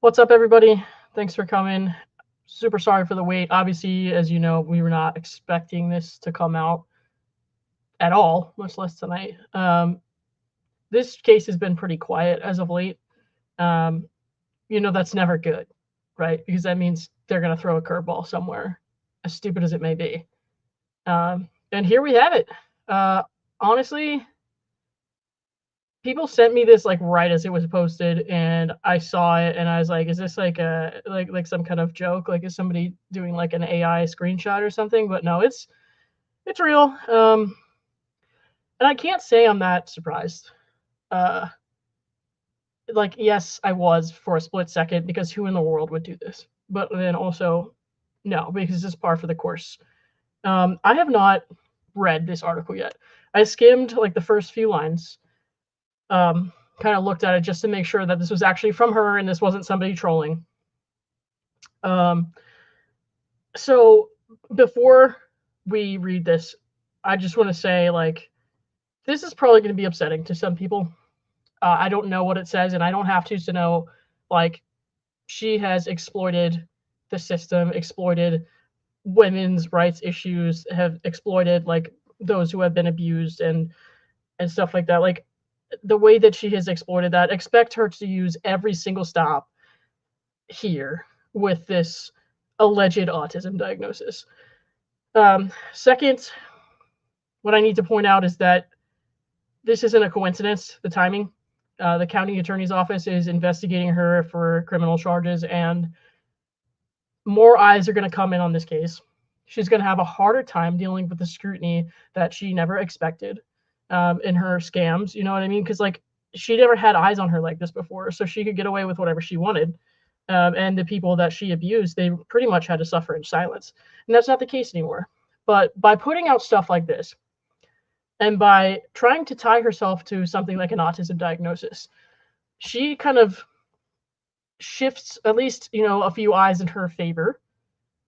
What's up, everybody? Thanks for coming. Super sorry for the wait. Obviously, as you know, we were not expecting this to come out at all, much less tonight. This case has been pretty quiet as of late. That's never good, right? Because that means they're going to throw a curveball somewhere, as stupid as it may be. And here we have it. Honestly, people sent me this like right as it was posted, and I saw it and I was like, is this like a like some kind of joke? Like, is somebody doing like an AI screenshot or something? But no, it's real. And I can't say I'm that surprised. Like, yes, I was for a split second, because who in the world would do this? But then also, no, because it's par for the course. I have not read this article yet. I skimmed like the first few lines. Kind of looked at it just to make sure that this was actually from her and this wasn't somebody trolling. So before we read this, I just want to say, like, this is probably going to be upsetting to some people. I don't know what it says, and I don't have to know. Like, she has exploited the system, exploited women's rights issues, have exploited like those who have been abused and stuff like that. Like, the way that she has exploited that, expect her to use every single stop here with this alleged autism diagnosis. Second, what I need to point out is that this isn't a coincidence, the timing. The county attorney's office is investigating her for criminal charges, and more eyes are going to come in on this case. She's going to have a harder time dealing with the scrutiny that she never expected in her scams. You know what I mean? Because, like, she never had eyes on her like this before, so she could get away with whatever she wanted. And the people that she abused, they pretty much had to suffer in silence. And that's not the case anymore. But by putting out stuff like this, and by trying to tie herself to something like an autism diagnosis, she kind of shifts at least, a few eyes in her favor,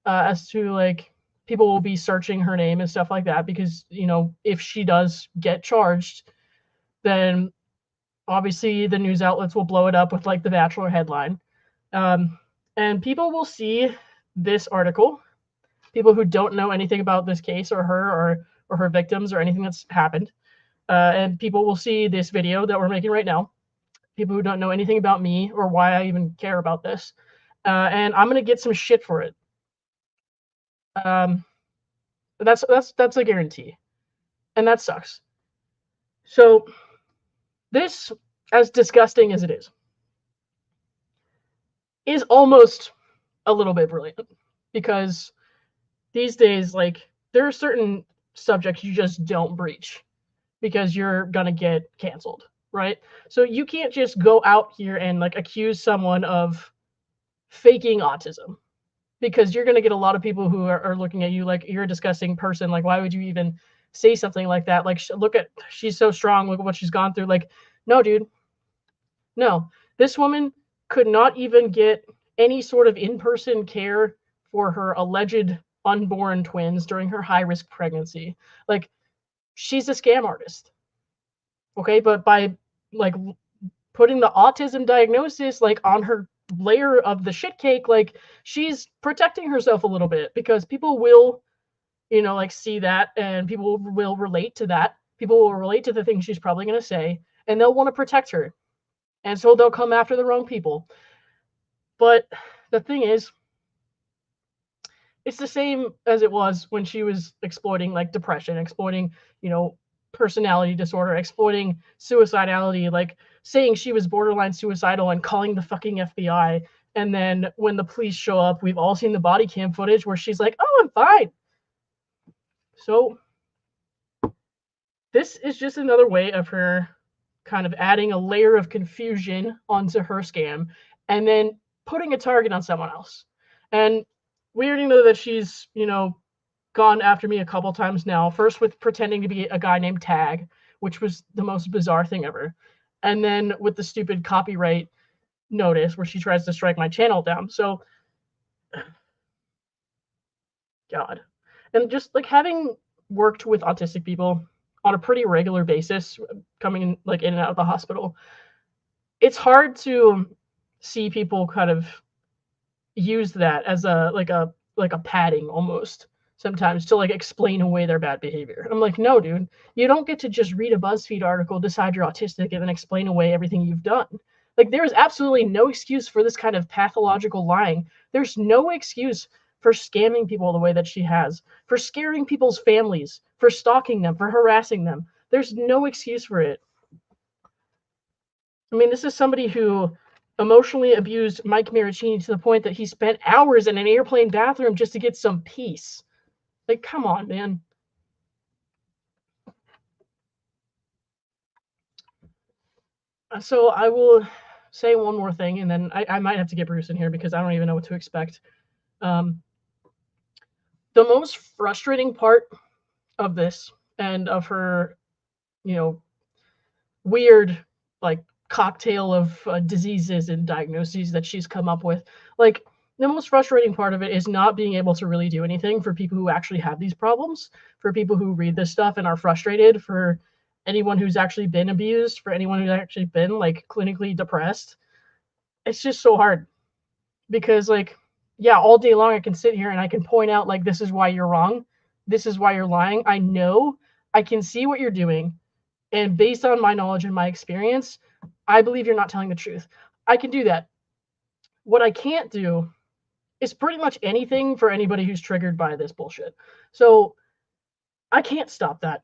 as to, like, people will be searching her name and stuff like that, because, if she does get charged, then obviously the news outlets will blow it up with like the Bachelor headline. And people will see this article, people who don't know anything about this case or her or her victims or anything that's happened. And people will see this video that we're making right now, people who don't know anything about me or why I even care about this. And I'm going to get some shit for it. That's a guarantee. And that sucks. So this, as disgusting as it is almost a little bit brilliant, because these days, like, there are certain subjects you just don't breach because you're gonna get canceled, right? So you can't just go out here and like accuse someone of faking autism, because you're gonna get a lot of people who are looking at you like you're a disgusting person. Like, why would you even say something like that? Like, look at, she's so strong, look at what she's gone through. Like, no, dude, no. This woman could not even get any sort of in-person care for her alleged unborn twins during her high-risk pregnancy. Like, she's a scam artist. Okay, but by like putting the autism diagnosis like on her layer of the shit cake, like, she's protecting herself a little bit, because people will, like, see that, and people will relate to that. People will relate to the things she's probably going to say, and they'll want to protect her. And so they'll come after the wrong people. But the thing is, it's the same as it was when she was exploiting like depression, exploiting, personality disorder, exploiting suicidality, like saying she was borderline suicidal and calling the fucking FBI. And then when the police show up, we've all seen the body cam footage where she's like, oh, I'm fine. So this is just another way of her kind of adding a layer of confusion onto her scam, and then putting a target on someone else. And we already know that she's, gone after me a couple times now. First with pretending to be a guy named Tag, which was the most bizarre thing ever. And then with the stupid copyright notice where she tries to strike my channel down. So, God. And just like having worked with autistic people on a pretty regular basis, coming in, like, in and out of the hospital, it's hard to see people kind of use that as a padding almost sometimes to like explain away their bad behavior. I'm like, no, dude, you don't get to just read a BuzzFeed article, decide you're autistic, and then explain away everything you've done. Like, there is absolutely no excuse for this kind of pathological lying. There's no excuse for scamming people the way that she has, for scaring people's families, for stalking them, for harassing them. There's no excuse for it. I mean, this is somebody who emotionally abused Mike Maricini to the point that he spent hours in an airplane bathroom just to get some peace. Like, come on, man. So I will say one more thing, and then I might have to get Bruce in here because I don't even know what to expect. The most frustrating part of this and of her, weird, like, cocktail of diseases and diagnoses that she's come up with, like, the most frustrating part of it is not being able to really do anything for people who actually have these problems, for people who read this stuff and are frustrated, for anyone who's actually been abused, for anyone who's actually been like clinically depressed. It's just so hard because, like, yeah, all day long I can sit here and I can point out, like, this is why you're wrong. This is why you're lying. I know, I can see what you're doing. And based on my knowledge and my experience, I believe you're not telling the truth. I can do that. What I can't do is pretty much anything for anybody who's triggered by this bullshit. So I can't stop that,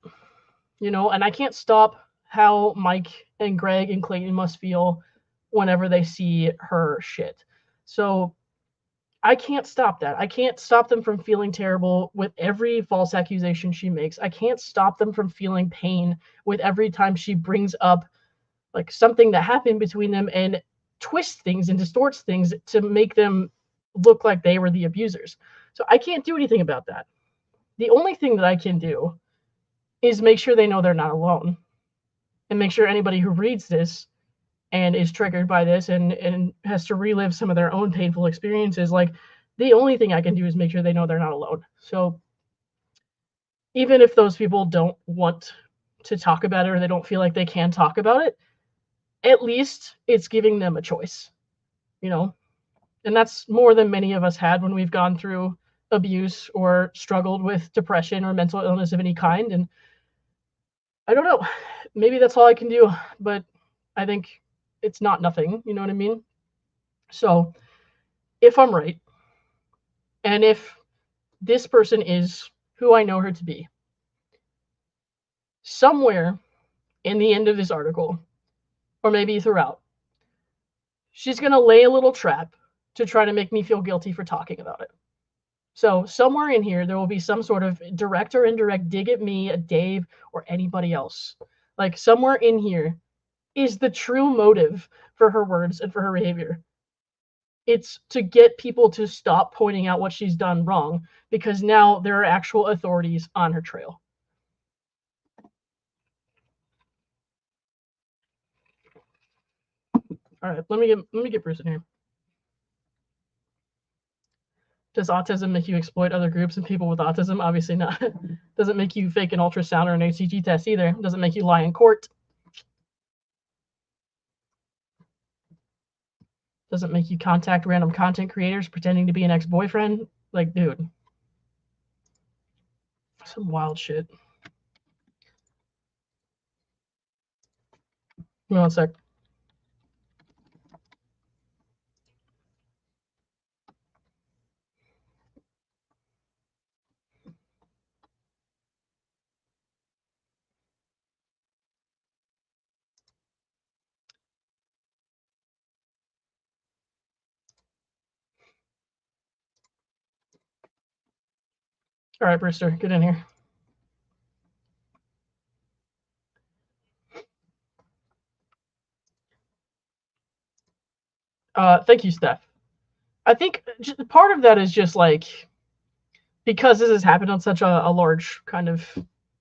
and I can't stop how Mike and Greg and Clayton must feel whenever they see her shit. So I can't stop that. I can't stop them from feeling terrible with every false accusation she makes. I can't stop them from feeling pain with every time she brings up like something that happened between them and twists things and distorts things to make them look like they were the abusers. So I can't do anything about that. The only thing that I can do is make sure they know they're not alone, and make sure anybody who reads this and is triggered by this and has to relive some of their own painful experiences, like, the only thing I can do is make sure they know they're not alone. So even if those people don't want to talk about it or they don't feel like they can talk about it, at least it's giving them a choice, and that's more than many of us had when we've gone through abuse or struggled with depression or mental illness of any kind. And I don't know, maybe that's all I can do, but I think it's not nothing, you know what I mean? So if I'm right, and if this person is who I know her to be, somewhere in the end of this article, or maybe throughout, she's going to lay a little trap to try to make me feel guilty for talking about it. So somewhere in here, there will be some sort of direct or indirect dig at me, at Dave, or anybody else. Like, somewhere in here is the true motive for her words and for her behavior. It's to get people to stop pointing out what she's done wrong, because now there are actual authorities on her trail. All right, let me get Bruce in here. Does autism make you exploit other groups and people with autism? Obviously not. Doesn't make you fake an ultrasound or an HCG test either. Doesn't make you lie in court. Doesn't make you contact random content creators pretending to be an ex-boyfriend. Like, dude. Some wild shit. Give me 1 sec. All right, Brewster, get in here. Thank you, Steph. I think part of that is just like, because this has happened on such a large kind of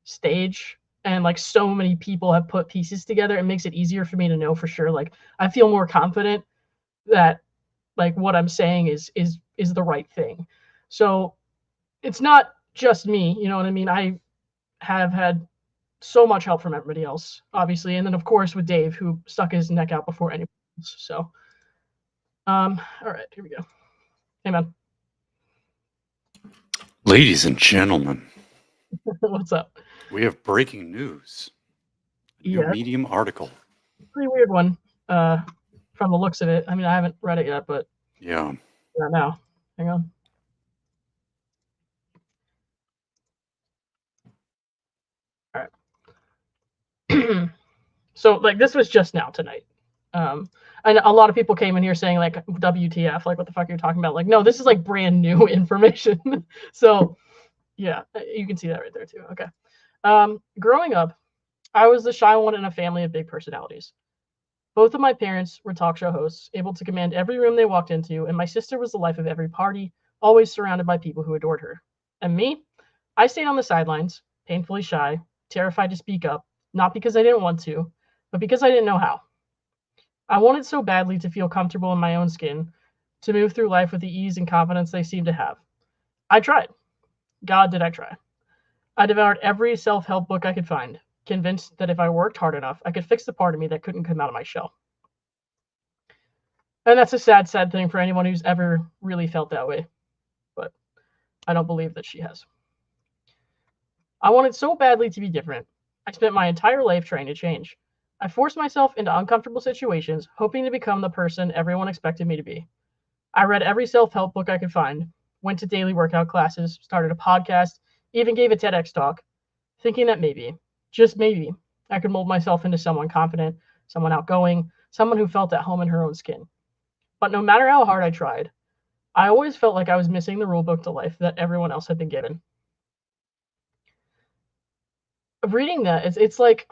stage, and like so many people have put pieces together, it makes it easier for me to know for sure. Like, I feel more confident that like what I'm saying is the right thing. So it's not just me, you know what I mean? I have had so much help from everybody else, obviously, and then of course with Dave, who stuck his neck out before anyone else. So All right, here we go. Hey, man. Ladies and gentlemen, What's up? we have breaking news. A new Yeah, Medium article. pretty weird one. From the looks of it. I mean, I haven't read it yet, but Yeah. not now. Hang on. All right. So, like, this was just now tonight. And a lot of people came in here saying, like, WTF, like, what the fuck are you talking about? Like, no, this is like brand new information. So, yeah, you can see that right there too. Okay. Growing up, I was the shy one in a family of big personalities. Both of my parents were talk show hosts, able to command every room they walked into, and my sister was the life of every party, always surrounded by people who adored her. And me, I stayed on the sidelines, painfully shy, terrified to speak up, not because I didn't want to, but because I didn't know how. I wanted so badly to feel comfortable in my own skin, to move through life with the ease and confidence they seemed to have. I tried. God, did I try. I devoured every self help book I could find, convinced that if I worked hard enough, I could fix the part of me that couldn't come out of my shell. And that's a sad, sad thing for anyone who's ever really felt that way. But I don't believe that she has. I wanted so badly to be different. I spent my entire life trying to change. I forced myself into uncomfortable situations, hoping to become the person everyone expected me to be. I read every self help book I could find, went to daily workout classes, started a podcast, even gave a TEDx talk, thinking that maybe, just maybe, I could mold myself into someone confident, someone outgoing, someone who felt at home in her own skin. But no matter how hard I tried, I always felt like I was missing the rule book to life that everyone else had been given. Reading that, it's like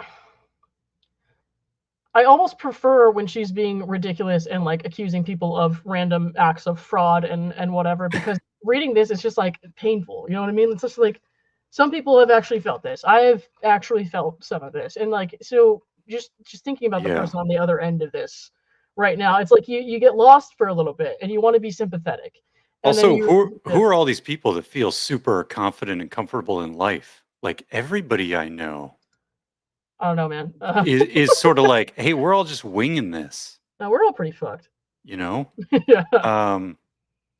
I almost prefer when she's being ridiculous and like accusing people of random acts of fraud and whatever, because reading this is just like painful. You know what I mean? It's just like some people have actually felt this. I have actually felt some of this. And like so just thinking about the Yeah. person on the other end of this right now, it's like you get lost for a little bit and you want to be sympathetic. And then Also, you who are all these people that feel super confident and comfortable in life? Like everybody I know I don't know, man. is sort of like, hey, we're all just winging this, No, we're all pretty fucked. you know? Yeah.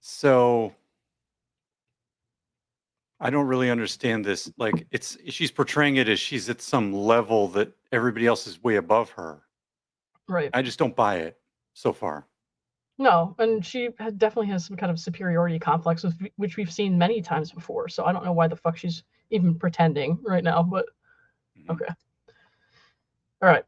So I don't really understand this. Like she's portraying it as she's at some level that everybody else is way above her. Right. I just don't buy it so far. No, and she definitely has some kind of superiority complex, which we've seen many times before. So I don't know why the fuck she's even pretending right now, but okay. All right.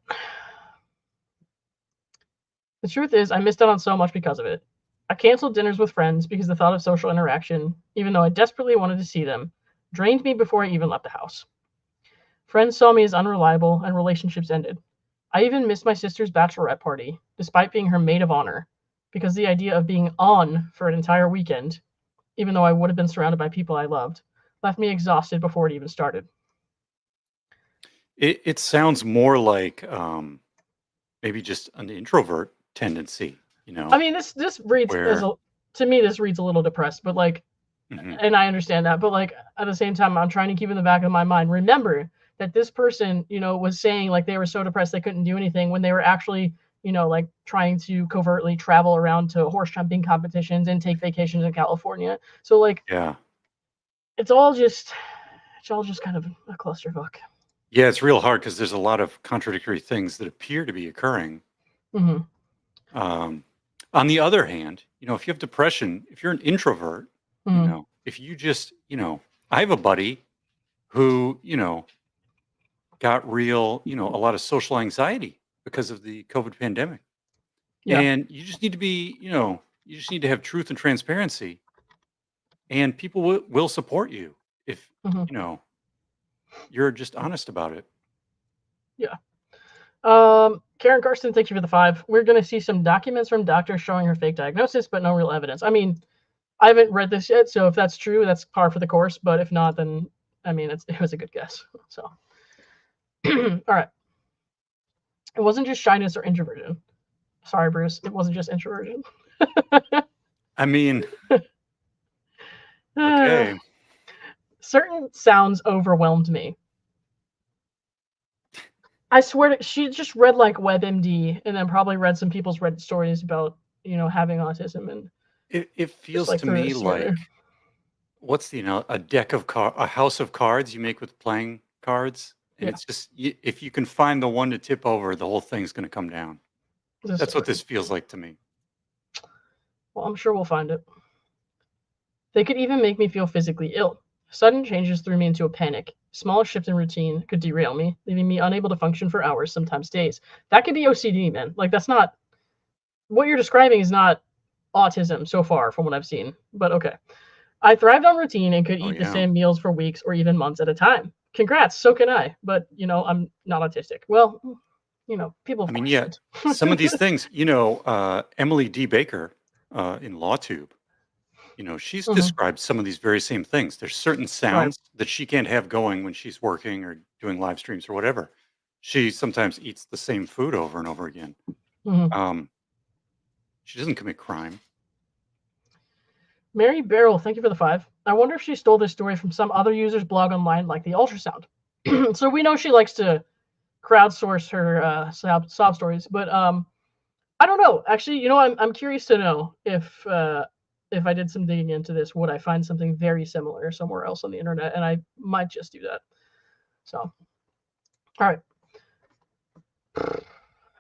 The truth is, I missed out on so much because of it. I canceled dinners with friends because the thought of social interaction, even though I desperately wanted to see them, drained me before I even left the house. Friends saw me as unreliable, and relationships ended. I even missed my sister's bachelorette party, despite being her maid of honor, because the idea of being on for an entire weekend, even though I would have been surrounded by people I loved, left me exhausted before it even started. It sounds more like maybe just an introvert tendency, you know, I mean, this reads as where a to me this reads a little depressed, but like, Mhm. and I understand that, but like at the same time, I'm trying to keep in the back of my mind. Remember that this person, was saying like they were so depressed they couldn't do anything when they were actually, like trying to covertly travel around to horse jumping competitions and take vacations in California. So like, Yeah. it's all just kind of a clusterfuck. Yeah, it's real hard because there's a lot of contradictory things that appear to be occurring. Mm-hmm. Um, on the other hand, if you have depression, if you're an introvert, Mm-hmm. if you just, I have a buddy who, got real, a lot of social anxiety because of the COVID pandemic. Yeah. And you just need to be, you just need to have truth and transparency, and people will support you if, Mm-hmm. you know, you're just honest about it. Yeah. Karen Karsten, thank you for the 5. We're going to see some documents from doctors showing her fake diagnosis, but no real evidence. I mean, I haven't read this yet, so if that's true, that's par for the course. But if not, then I mean, it was a good guess. So, all right. It wasn't just shyness or introversion. Sorry, Bruce. It wasn't just introversion. I mean, okay. Certain sounds overwhelmed me. I swear she just read like WebMD and then probably read some people's Reddit stories about having autism and It just feels like to threw me this together. like what's a house of cards you make with playing cards, and Yeah, it's just if you can find the one to tip over, the whole thing's going to come down. this That's what this agree. feels like to me. Well, I'm sure we'll find it. They could even make me feel physically ill. Sudden changes threw me into a panic. Small shift in routine could derail me, leaving me unable to function for hours, sometimes days. That could be OCD, man. Like that's not what you're describing is not autism so far from what I've seen. But okay. I thrived on routine and could Oh eat the yeah. same meals for weeks or even months at a time. Congrats, so can I. But, I'm not autistic. Well, people I of mean, course yeah, some of aren't. these things, Emily D. Baker in LawTube, she's Mhm. described some of these very same things. There's certain Right. sounds that she can't have going when she's working or doing live streams or whatever. She sometimes eats the same food over and over again. Mhm. Um, she doesn't commit crime. Mary Barrel, thank you for the 5. I wonder if she stole this story from some other user's blog online like the ultrasound. So we know she likes to crowdsource her sob stories, but I don't know. Actually, I'm curious to know if I did some digging into this, would I find something very similar somewhere else on the internet? And I might just do that. So, all right.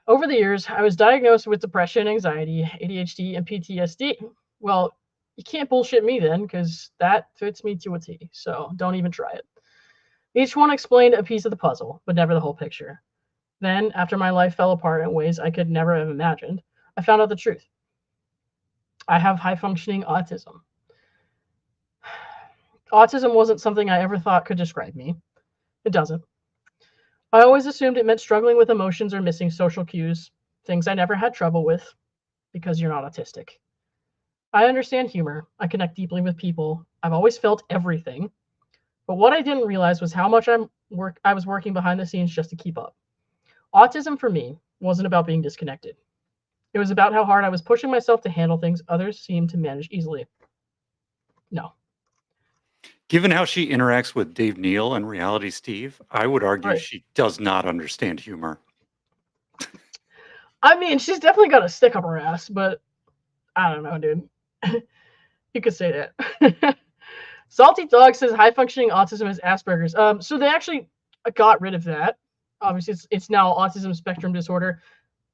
Over the years, I was diagnosed with depression, anxiety, ADHD, and PTSD. Well, you can't bullshit me then, because that fits me to a T. So don't even try it. Each one explained a piece of the puzzle, but never the whole picture. Then, after my life fell apart in ways I could never have imagined, I found out the truth. I have high functioning autism. Autism wasn't something I ever thought could describe me. It doesn't. I always assumed it meant struggling with emotions or missing social cues, things I never had trouble with because you're not autistic. I understand humor. I connect deeply with people. I've always felt everything. But what I didn't realize was how much I was working behind the scenes just to keep up. Autism for me wasn't about being disconnected. It was about how hard I was pushing myself to handle things others seemed to manage easily. No. Given how she interacts with Dave Neal and Reality Steve, I would argue Right. she does not understand humor. I mean, she's definitely got a stick up her ass, but I don't know, dude. You could say that. Salty Dog says high functioning autism is Asperger's. So they actually got rid of that. Obviously, it's now autism spectrum disorder.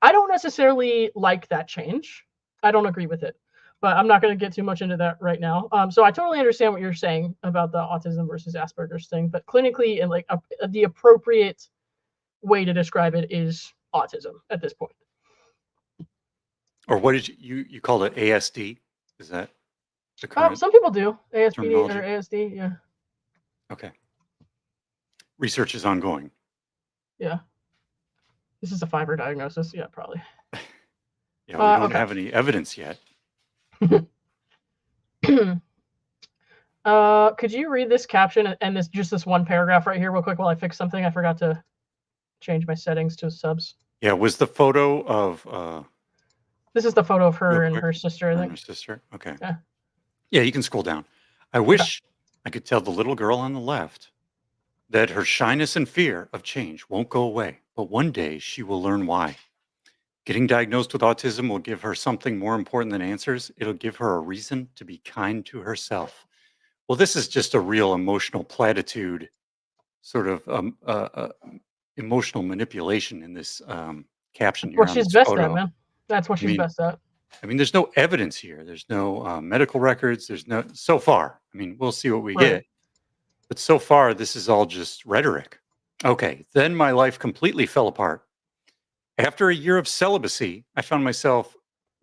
I don't necessarily like that change. I don't agree with it, but I'm not going to get too much into that right now. So I totally understand what you're saying about the autism versus Asperger's thing, but clinically and like the appropriate way to describe it is autism at this point. Or what did you called it ASD? Is that the current Some people do ASPD or terminology? ASD. Yeah, Okay. Research is ongoing. yeah. This is a fiber diagnosis. Yeah, probably. Yeah, we don't Okay. have any evidence yet. Could you read this caption and this one paragraph right here real quick while I fix something? I forgot to change my settings to subs. Yeah, was the photo of This is the photo of real her and quick, her sister, I her and her think. sister? Okay. Yeah. Yeah, you can scroll down. I Okay. wish I could tell the little girl on the left that her shyness and fear of change won't go away, but one day she will learn why. Getting diagnosed with autism will give her something more important than answers. It'll give her a reason to be kind to herself. Well, this is just a real emotional platitude, sort of emotional manipulation in this caption What here on she's this best at, photo. man. That's what I she's mean, best at. there's no evidence here. There's no medical records. There's no so far. I mean, we'll see what we Right. get. But so far, this is all just rhetoric. Okay, then my life completely fell apart. After a year of celibacy, I found myself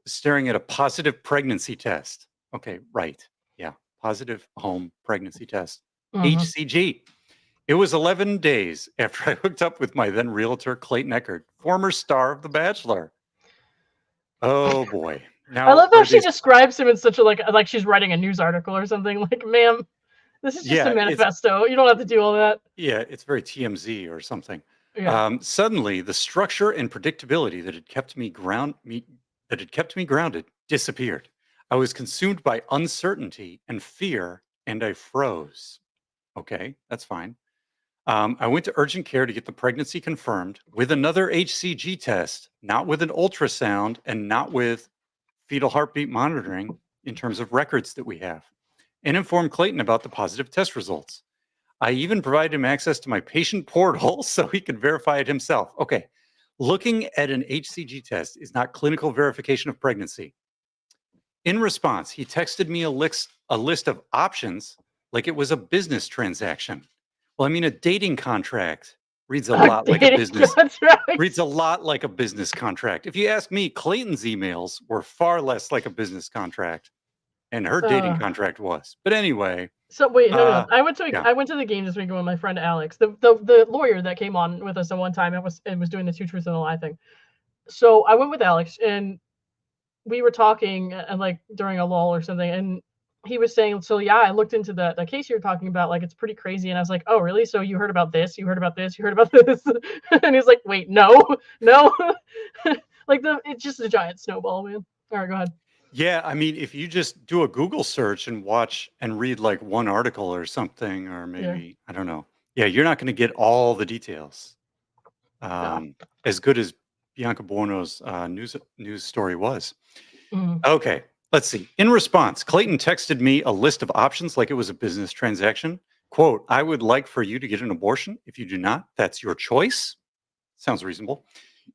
staring at a positive pregnancy test. Okay, right. Yeah, positive home pregnancy test. Mm-hmm. HCG. It was 11 days after I hooked up with my then realtor, Clayton Echard, former star of The Bachelor. Oh boy. I Now, love how are she these, describes him in such a like she's writing a news article or something. Like, ma'am, this is just a yeah, it's, manifesto. You don't have to do all that. yeah, it's very TMZ or something. Yeah. Suddenly, the structure and predictability that had kept me grounded disappeared. I was consumed by uncertainty and fear, and I froze. Okay, that's fine. I went to urgent care to get the pregnancy confirmed with another HCG test, not with an ultrasound and not with fetal heartbeat monitoring in terms of records that we have, and informed Clayton about the positive test results. I even provided him access to my patient portal so he could verify it himself. Okay, looking at an HCG test is not clinical verification of pregnancy. In response, he texted me a list of options like it was a business transaction. Well, I mean, a dating contract reads a lot like a business reads a lot like a business contract. If you ask me, Clayton's emails were far less like a business contract, and her dating contract was. But anyway, So wait, hang on. yeah. I went to the game this week with my friend Alex, the lawyer that came on with us at one time and was doing the 2 truths and a lie thing. So I went with Alex and we were talking and like during a lull or something, and he was saying, so yeah, I looked into the case you're talking about, like it's pretty crazy. And I was like, oh really? So you heard about this, you heard about this, you heard about this. And he's like, wait, no. Like it's just a giant snowball, man. All right, go ahead. Yeah, I mean, if you just do a Google search and watch and read like one article or something, or maybe, I don't know. Yeah, you're not going to get all the details. As good as Bianca Buono's news story was. Okay, let's see. In response, Clayton texted me a list of options like it was a business transaction. Quote, I would like for you to get an abortion. If you do not, that's your choice. Sounds reasonable.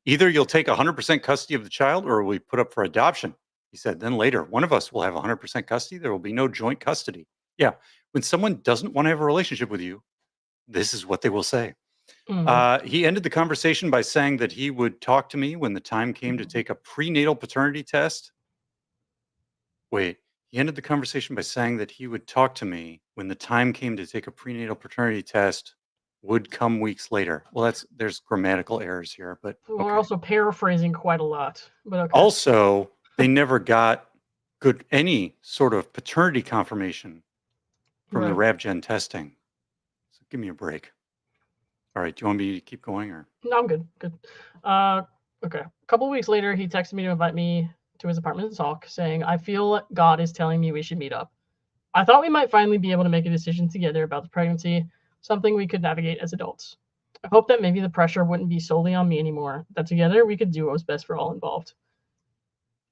Either you'll take 100% custody of the child or we put up for adoption. He said, then later, one of us will have 100% custody. There will be no joint custody. Yeah. When someone doesn't want to have a relationship with you, this is what they will say. He ended the conversation by saying that he would talk to me when the time came to take a prenatal paternity test. Wait, he ended the conversation by saying that he would talk to me when the time came to take a prenatal paternity test would come weeks later. Well, there's grammatical errors here, but okay. We're also paraphrasing quite a lot. But okay. Also, they never got any sort of paternity confirmation from the RavGen testing. So give me a break. All right, do you want me to keep going or? No, I'm good. Good. Okay. A couple of weeks later, he texted me to invite me to his apartment to talk, saying, I feel God is telling me we should meet up. I thought we might finally be able to make a decision together about the pregnancy, something we could navigate as adults. I hope that maybe the pressure wouldn't be solely on me anymore, that together we could do what was best for all involved.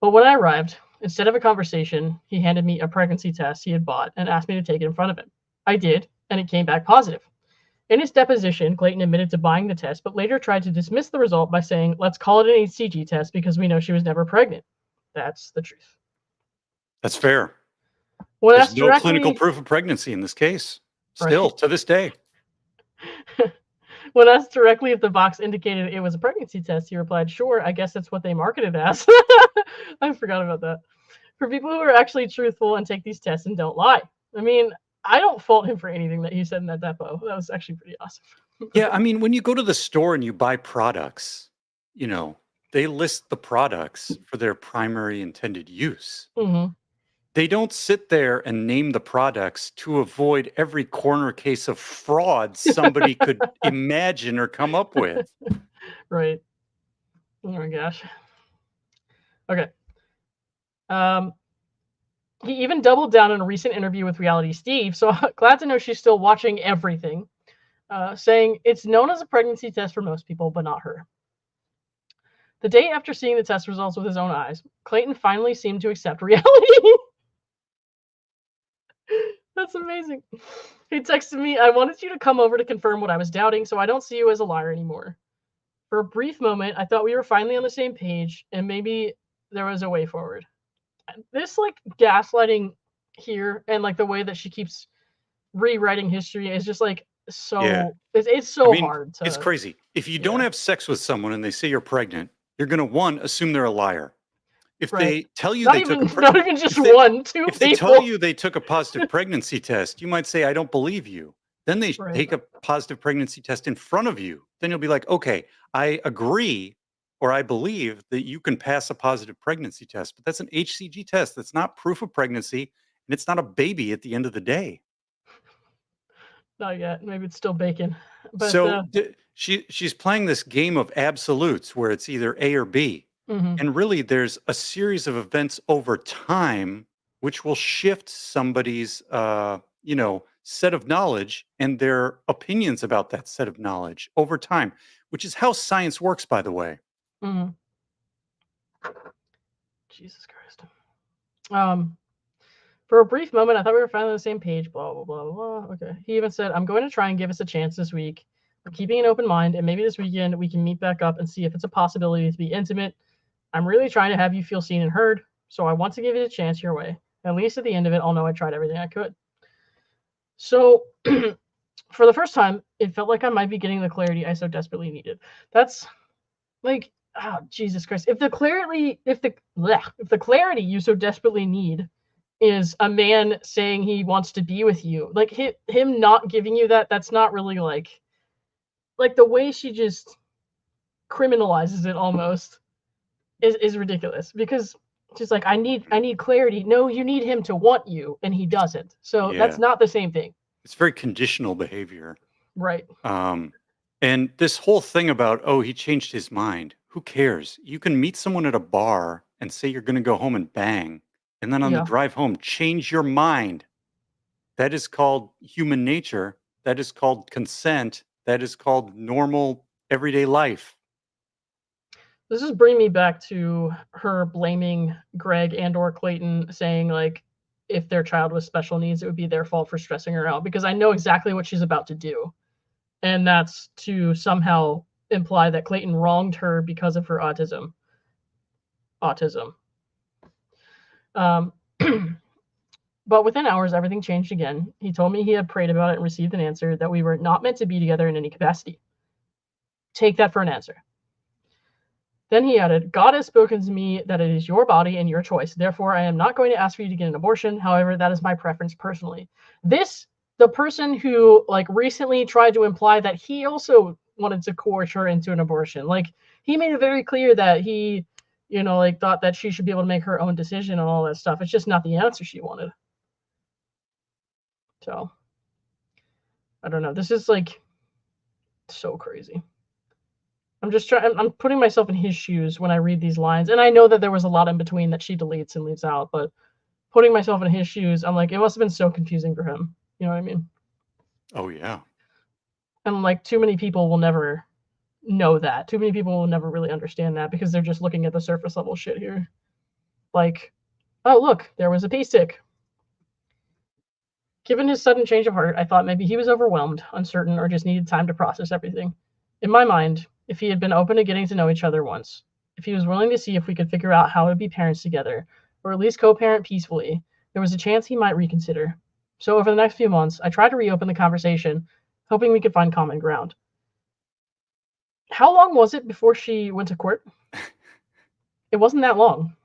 But when I arrived, instead of a conversation, he handed me a pregnancy test he had bought and asked me to take it in front of him. I did, and it came back positive. In his deposition, Clayton admitted to buying the test, but later tried to dismiss the result by saying, let's call it an HCG test because we know she was never pregnant. That's the truth. That's fair. When There's no clinical proof of pregnancy in this case, still to this day. When asked directly if the box indicated it was a pregnancy test, he replied, sure, I guess that's what they marketed as. I forgot about that. For people who are actually truthful and take these tests and don't lie. I mean, I don't fault him for anything that he said in that depot. That was actually pretty awesome. Yeah, I mean, when you go to the store and you buy products, you know, they list the products for their primary intended use. They don't sit there and name the products to avoid every corner case of fraud somebody could imagine or come up with. Right. Oh my gosh. Okay. He even doubled down in a recent interview with Reality Steve, so glad to know she's still watching everything, saying it's known as a pregnancy test for most people, but not her. The day after seeing the test results with his own eyes, Clayton finally seemed to accept reality. That's amazing. He texted me, I wanted you to come over to confirm what I was doubting, so I don't see you as a liar anymore. For a brief moment, I thought we were finally on the same page, and maybe there was a way forward. This, like, gaslighting here, and, like, the way that she keeps rewriting history is just, like, so... It's so hard to... It's crazy. If you don't have sex with someone and they say you're pregnant, you're going to, one, assume they're a liar. If they tell you not even just one, two people. If they tell you they took a positive pregnancy test, you might say, I don't believe you. Then they take a positive pregnancy test in front of you. Then you'll be like, okay, I agree or I believe that you can pass a positive pregnancy test. But that's an HCG test. That's not proof of pregnancy. And it's not a baby at the end of the day. Not yet. Maybe it's still bacon. But, so she's playing this game of absolutes where it's either A or B. And really, there's a series of events over time which will shift somebody's, set of knowledge and their opinions about that set of knowledge over time, which is how science works, by the way. Jesus Christ. For a brief moment, I thought we were finally on the same page, blah, blah, blah, blah. Okay. He even said, I'm going to try and give us a chance this week. We're keeping an open mind, and maybe this weekend we can meet back up and see if it's a possibility to be intimate. I'm really trying to have you feel seen and heard, so I want to give it a chance your way. At least at the end of it, I'll know I tried everything I could. So, for the first time, it felt like I might be getting the clarity I so desperately needed. That's like, oh, Jesus Christ. If the clarity you so desperately need is a man saying he wants to be with you, like him not giving you that, that's not really like the way she just criminalizes it almost is ridiculous, because she's like, I need clarity. No, you need him to want you, and he doesn't. So that's not the same thing. It's very conditional behavior. Right. And this whole thing about, oh, he changed his mind. Who cares? You can meet someone at a bar and say you're going to go home and bang. And then on the drive home, change your mind. That is called human nature. That is called consent. That is called normal everyday life. This is bringing me back to her blaming Greg and or Clayton, saying like, if their child was special needs, it would be their fault for stressing her out, because I know exactly what she's about to do. And that's to somehow imply that Clayton wronged her because of her autism. But within hours, everything changed again. He told me he had prayed about it and received an answer that we were not meant to be together in any capacity. Take that for an answer. Then he added, God has spoken to me that it is your body and your choice. Therefore, I am not going to ask for you to get an abortion. However, that is my preference personally. The person who like recently tried to imply that he also wanted to coerce her into an abortion. Like, he made it very clear that he, like, thought that she should be able to make her own decision and all that stuff. It's just not the answer she wanted. So, I don't know. This is like so crazy. I'm putting myself in his shoes when I read these lines. And I know that there was a lot in between that she deletes and leaves out, but putting myself in his shoes, I'm like, it must have been so confusing for him. You know what I mean? Oh, yeah. And like, too many people will never know that. Too many people will never really understand that, because they're just looking at the surface level shit here. Like, oh, look, there was a pee stick. Given his sudden change of heart, I thought maybe he was overwhelmed, uncertain, or just needed time to process everything. In my mind, if he had been open to getting to know each other once, if he was willing to see if we could figure out how to be parents together, or at least co-parent peacefully, there was a chance he might reconsider. So over the next few months, I tried to reopen the conversation, hoping we could find common ground. How long was it before she went to court? It wasn't that long.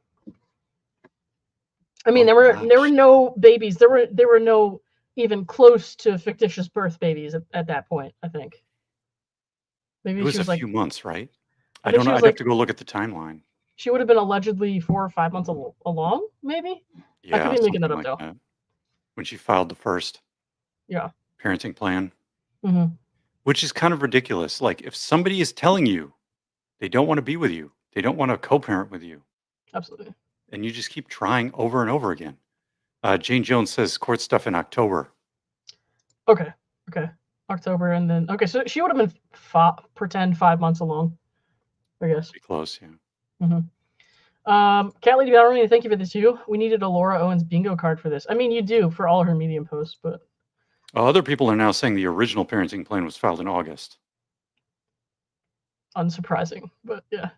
I mean, there were no babies. There were no even close to fictitious birth babies at that point, I think. Maybe it was she was a few months, right? I don't know. I'd have to go look at the timeline. She would have been allegedly 4 or 5 months along, maybe? Yeah, I could be making that up, though. That. When she filed the first parenting plan. Mm-hmm. Which is kind of ridiculous. Like, if somebody is telling you they don't want to be with you, they don't want to co-parent with you. Absolutely. And you just keep trying over and over again. Jane Jones says court stuff in October. Okay. October, and then so she would have been pretend 5 months along, I guess. Pretty close, yeah. Mm-hmm. Cat Lady Ballerina, thank you for this too. We needed a Laura Owens bingo card for this. I mean, you do for all her Medium posts, but other people are now saying the original parenting plan was filed in August. Unsurprising, but yeah.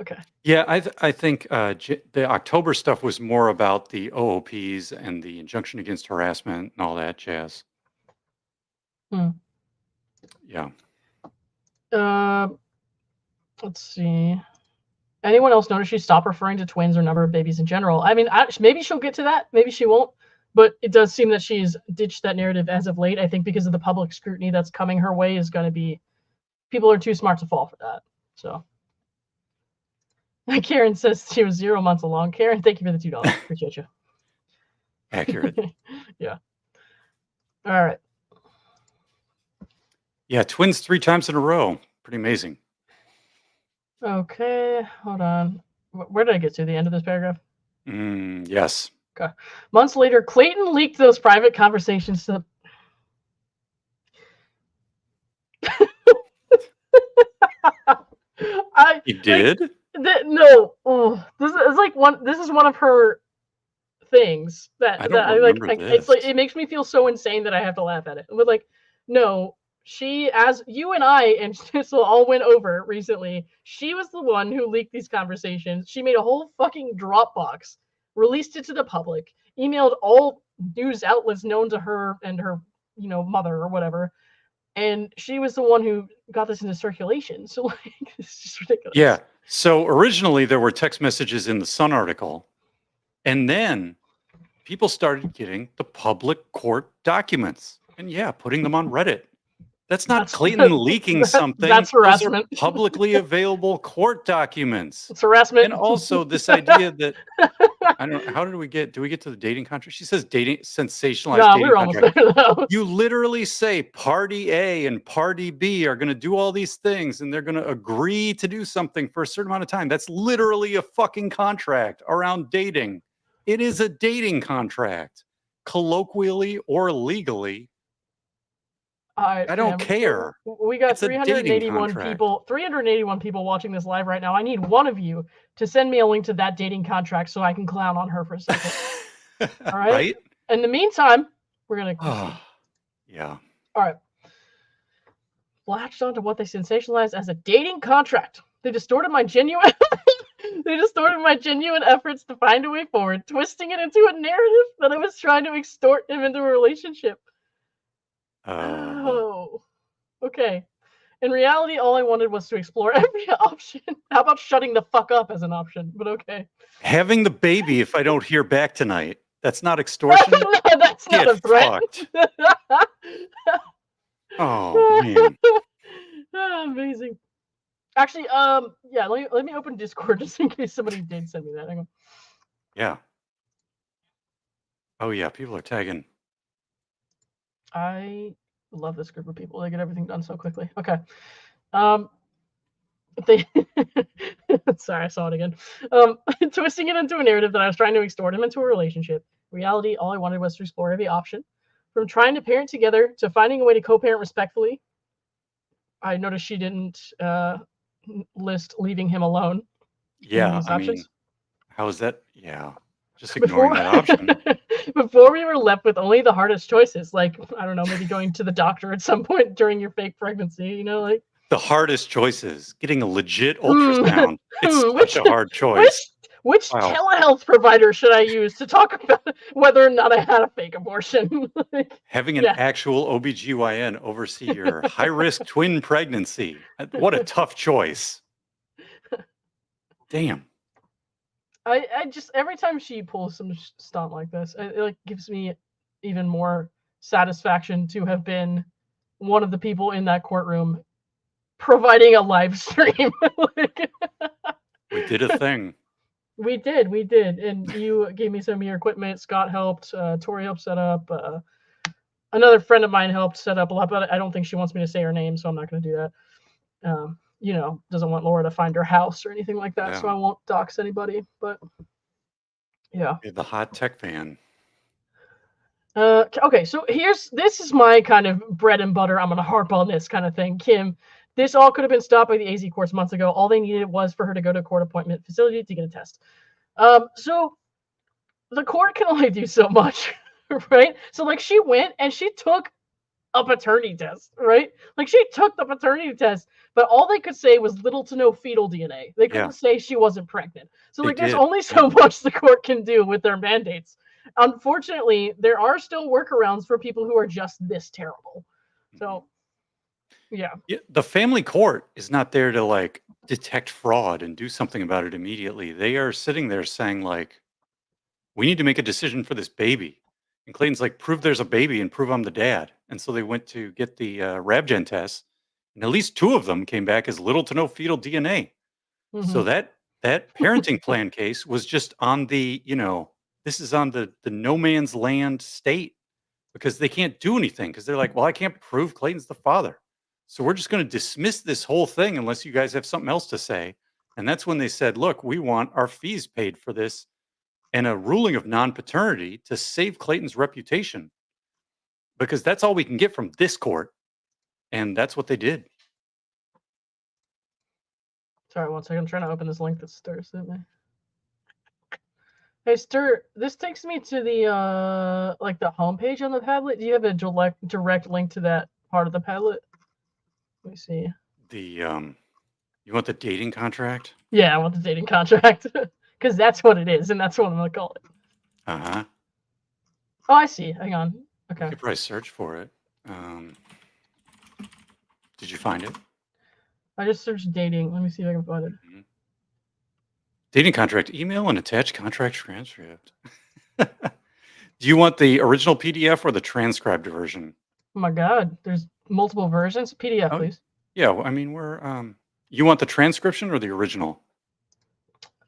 Okay. Yeah, I think the October stuff was more about the OOPs and the injunction against harassment and all that jazz. Yeah. Let's see. Anyone else notice she stopped referring to twins or number of babies in general? I mean, maybe she'll get to that. Maybe she won't. But it does seem that she's ditched that narrative as of late. I think because of the public scrutiny that's coming her way is going to be, people are too smart to fall for that. So. Karen says she was 0 months along. Karen, thank you for the $2. Appreciate you. Accurate. Yeah. All right. Yeah, twins 3 times in a row. Pretty amazing. Okay, hold on. Where did I get to? The end of this paragraph? Yes. Okay. Months later, Clayton leaked those private conversations to He did? No, oh, this is one of her things I that don't I like. remember It's like this. it makes me feel so insane that I have to laugh at it. But like, no, she, as you and I and Schnitzel all went over recently, she was the one who leaked these conversations. She made a whole fucking Dropbox, released it to the public, emailed all news outlets known to her and her, mother or whatever. And she was the one who got this into circulation. So like, it's just Yeah. ridiculous. So originally there were text messages in the Sun article, and then people started getting the public court documents and putting them on Reddit. That's not That's Clayton leaking something. that's Those are harassment. publicly available court documents. It's harassment. And also this idea that I don't know, how do we get to the dating contract? She says sensationalized No, we dating were almost contract. there though. You literally say party A and party B are going to do all these things and they're going to agree to do something for a certain amount of time. That's literally a fucking contract around dating. It is a dating contract, colloquially or legally. I don't care. We got It's a dating 381 contract. people. 381 people watching this live right now. I need one of you to send me a link to that dating contract so I can clown on her for a second. All right. Right? In the meantime, we're gonna proceed. Yeah. All right. Latched onto what they sensationalized as a dating contract. They distorted my genuine. They distorted my genuine efforts to find a way forward, twisting it into a narrative that I was trying to extort him into a relationship. Oh, okay. In reality, all I wanted was to explore every option. How about shutting the fuck up as an option? But okay. Having the baby if I don't hear back tonight. That's not extortion. No, that's not Get a threat. fucked. Oh man. Amazing. Actually, yeah, let me open Discord just in case somebody did send me that. Hang on. Yeah. Oh yeah, people are tagging. I love this group of people. They get everything done so quickly. Okay. Sorry, I saw it again. Twisting it into a narrative that I was trying to extort him into a relationship. Reality, all I wanted was to explore every option. From trying to parent together to finding a way to co-parent respectfully. I noticed she didn't list leaving him alone. Yeah, I mean, how is that? Yeah, just ignoring that option. Before we were left with only the hardest choices, like, I don't know, maybe going to the doctor at some point during your fake pregnancy, like. The hardest choices, getting a legit ultrasound. It's such a hard choice. Which telehealth provider should I use to talk about whether or not I had a fake abortion? Having an actual OBGYN oversee your high-risk twin pregnancy. What a tough choice. Damn. I just, every time she pulls some stunt like this, it like gives me even more satisfaction to have been one of the people in that courtroom providing a live stream. We did a thing. We did, and you gave me some of your equipment. Scott helped, Tori helped set up, another friend of mine helped set up a lot, but I don't think she wants me to say her name, so I'm not going to do that. Doesn't want Laura to find her house or anything like that, so I won't dox anybody, but yeah. The hot tech fan. Okay, so this is my kind of bread and butter, I'm going to harp on this kind of thing, Kim. This all could have been stopped by the AZ courts months ago. All they needed was for her to go to a court appointment facility to get a test. So the court can only do so much, right? So like she went and she took a paternity test, right? Like she took the paternity test, but all they could say was little to no fetal DNA. They couldn't say she wasn't pregnant. So like there's only so much the court can do with their mandates. Unfortunately, there are still workarounds for people who are just this terrible. So yeah, the family court is not there to like detect fraud and do something about it immediately. They are sitting there saying like, we need to make a decision for this baby. And Clayton's like, prove there's a baby and prove I'm the dad. And so they went to get the Rabgen test, and at least 2 of them came back as little to no fetal DNA. So that parenting plan case was just on the, this is on the no man's land state, because they can't do anything because they're like, well, I can't prove Clayton's the father. So we're just going to dismiss this whole thing unless you guys have something else to say. And that's when they said, look, we want our fees paid for this and a ruling of non-paternity to save Clayton's reputation, because that's all we can get from this court. And that's what they did. Sorry, one second. I'm trying to open this link that Stir sent me. Hey, Stir, this takes me to the like the homepage on the Padlet. Do you have a direct link to that part of the Padlet? Let me see. You want the dating contract? Yeah, I want the dating contract because that's what it is, and that's what I'm gonna call it. Uh-huh. Oh, I see. Hang on. Okay. You could probably search for it. Did you find it? I just searched dating. Let me see if I can find it. Mm-hmm. Dating contract, email and attached contract transcript. Do you want the original PDF or the transcribed version? Oh my God, there's multiple versions. PDF, please. Yeah, I mean, you want the transcription or the original?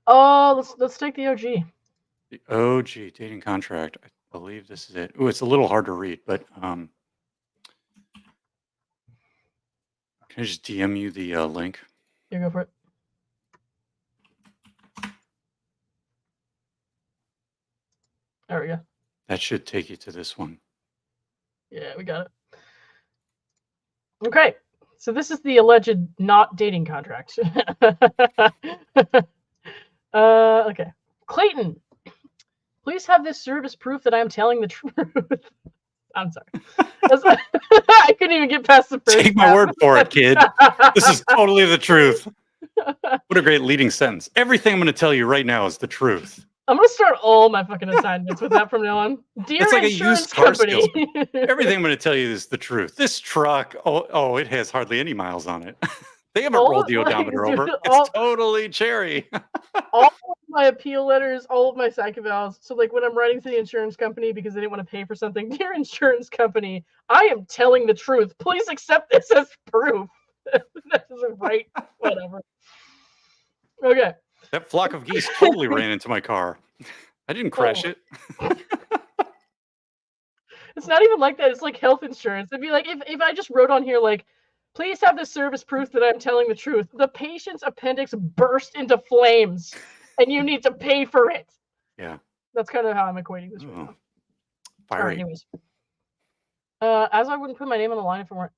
Oh, let's take the OG. The OG dating contract. I believe this is it. Oh, it's a little hard to read, but can I just DM you the link? Yeah, go for it. There we go. That should take you to this one. Yeah, we got it. Okay, so this is the alleged not dating contract. Okay. Clayton, please have this service proof that I am telling the truth. I'm sorry. I couldn't even get past the first. Take my word for it, kid. This is totally the truth. What a great leading sentence. Everything I'm going to tell you right now is the truth. I'm going to start all my fucking assignments with that from now on. Dear it's like insurance a used car company. Everything I'm going to tell you is the truth. This truck, it has hardly any miles on it. They haven't rolled the odometer over. It's totally cherry. All of my appeal letters, all of my psych evals. So, like, when I'm writing to the insurance company because they didn't want to pay for something, dear insurance company, I am telling the truth. Please accept this as proof. That doesn't right. Whatever. Okay. That flock of geese totally ran into my car. I didn't crash it. It's not even like that. It's like health insurance. It'd be like if I just wrote on here, like, please have the service proof that I'm telling the truth. The patient's appendix burst into flames, and you need to pay for it. Yeah. That's kind of how I'm equating this right now. Fiery. Right, anyways. As I wouldn't put my name on the line if it weren't.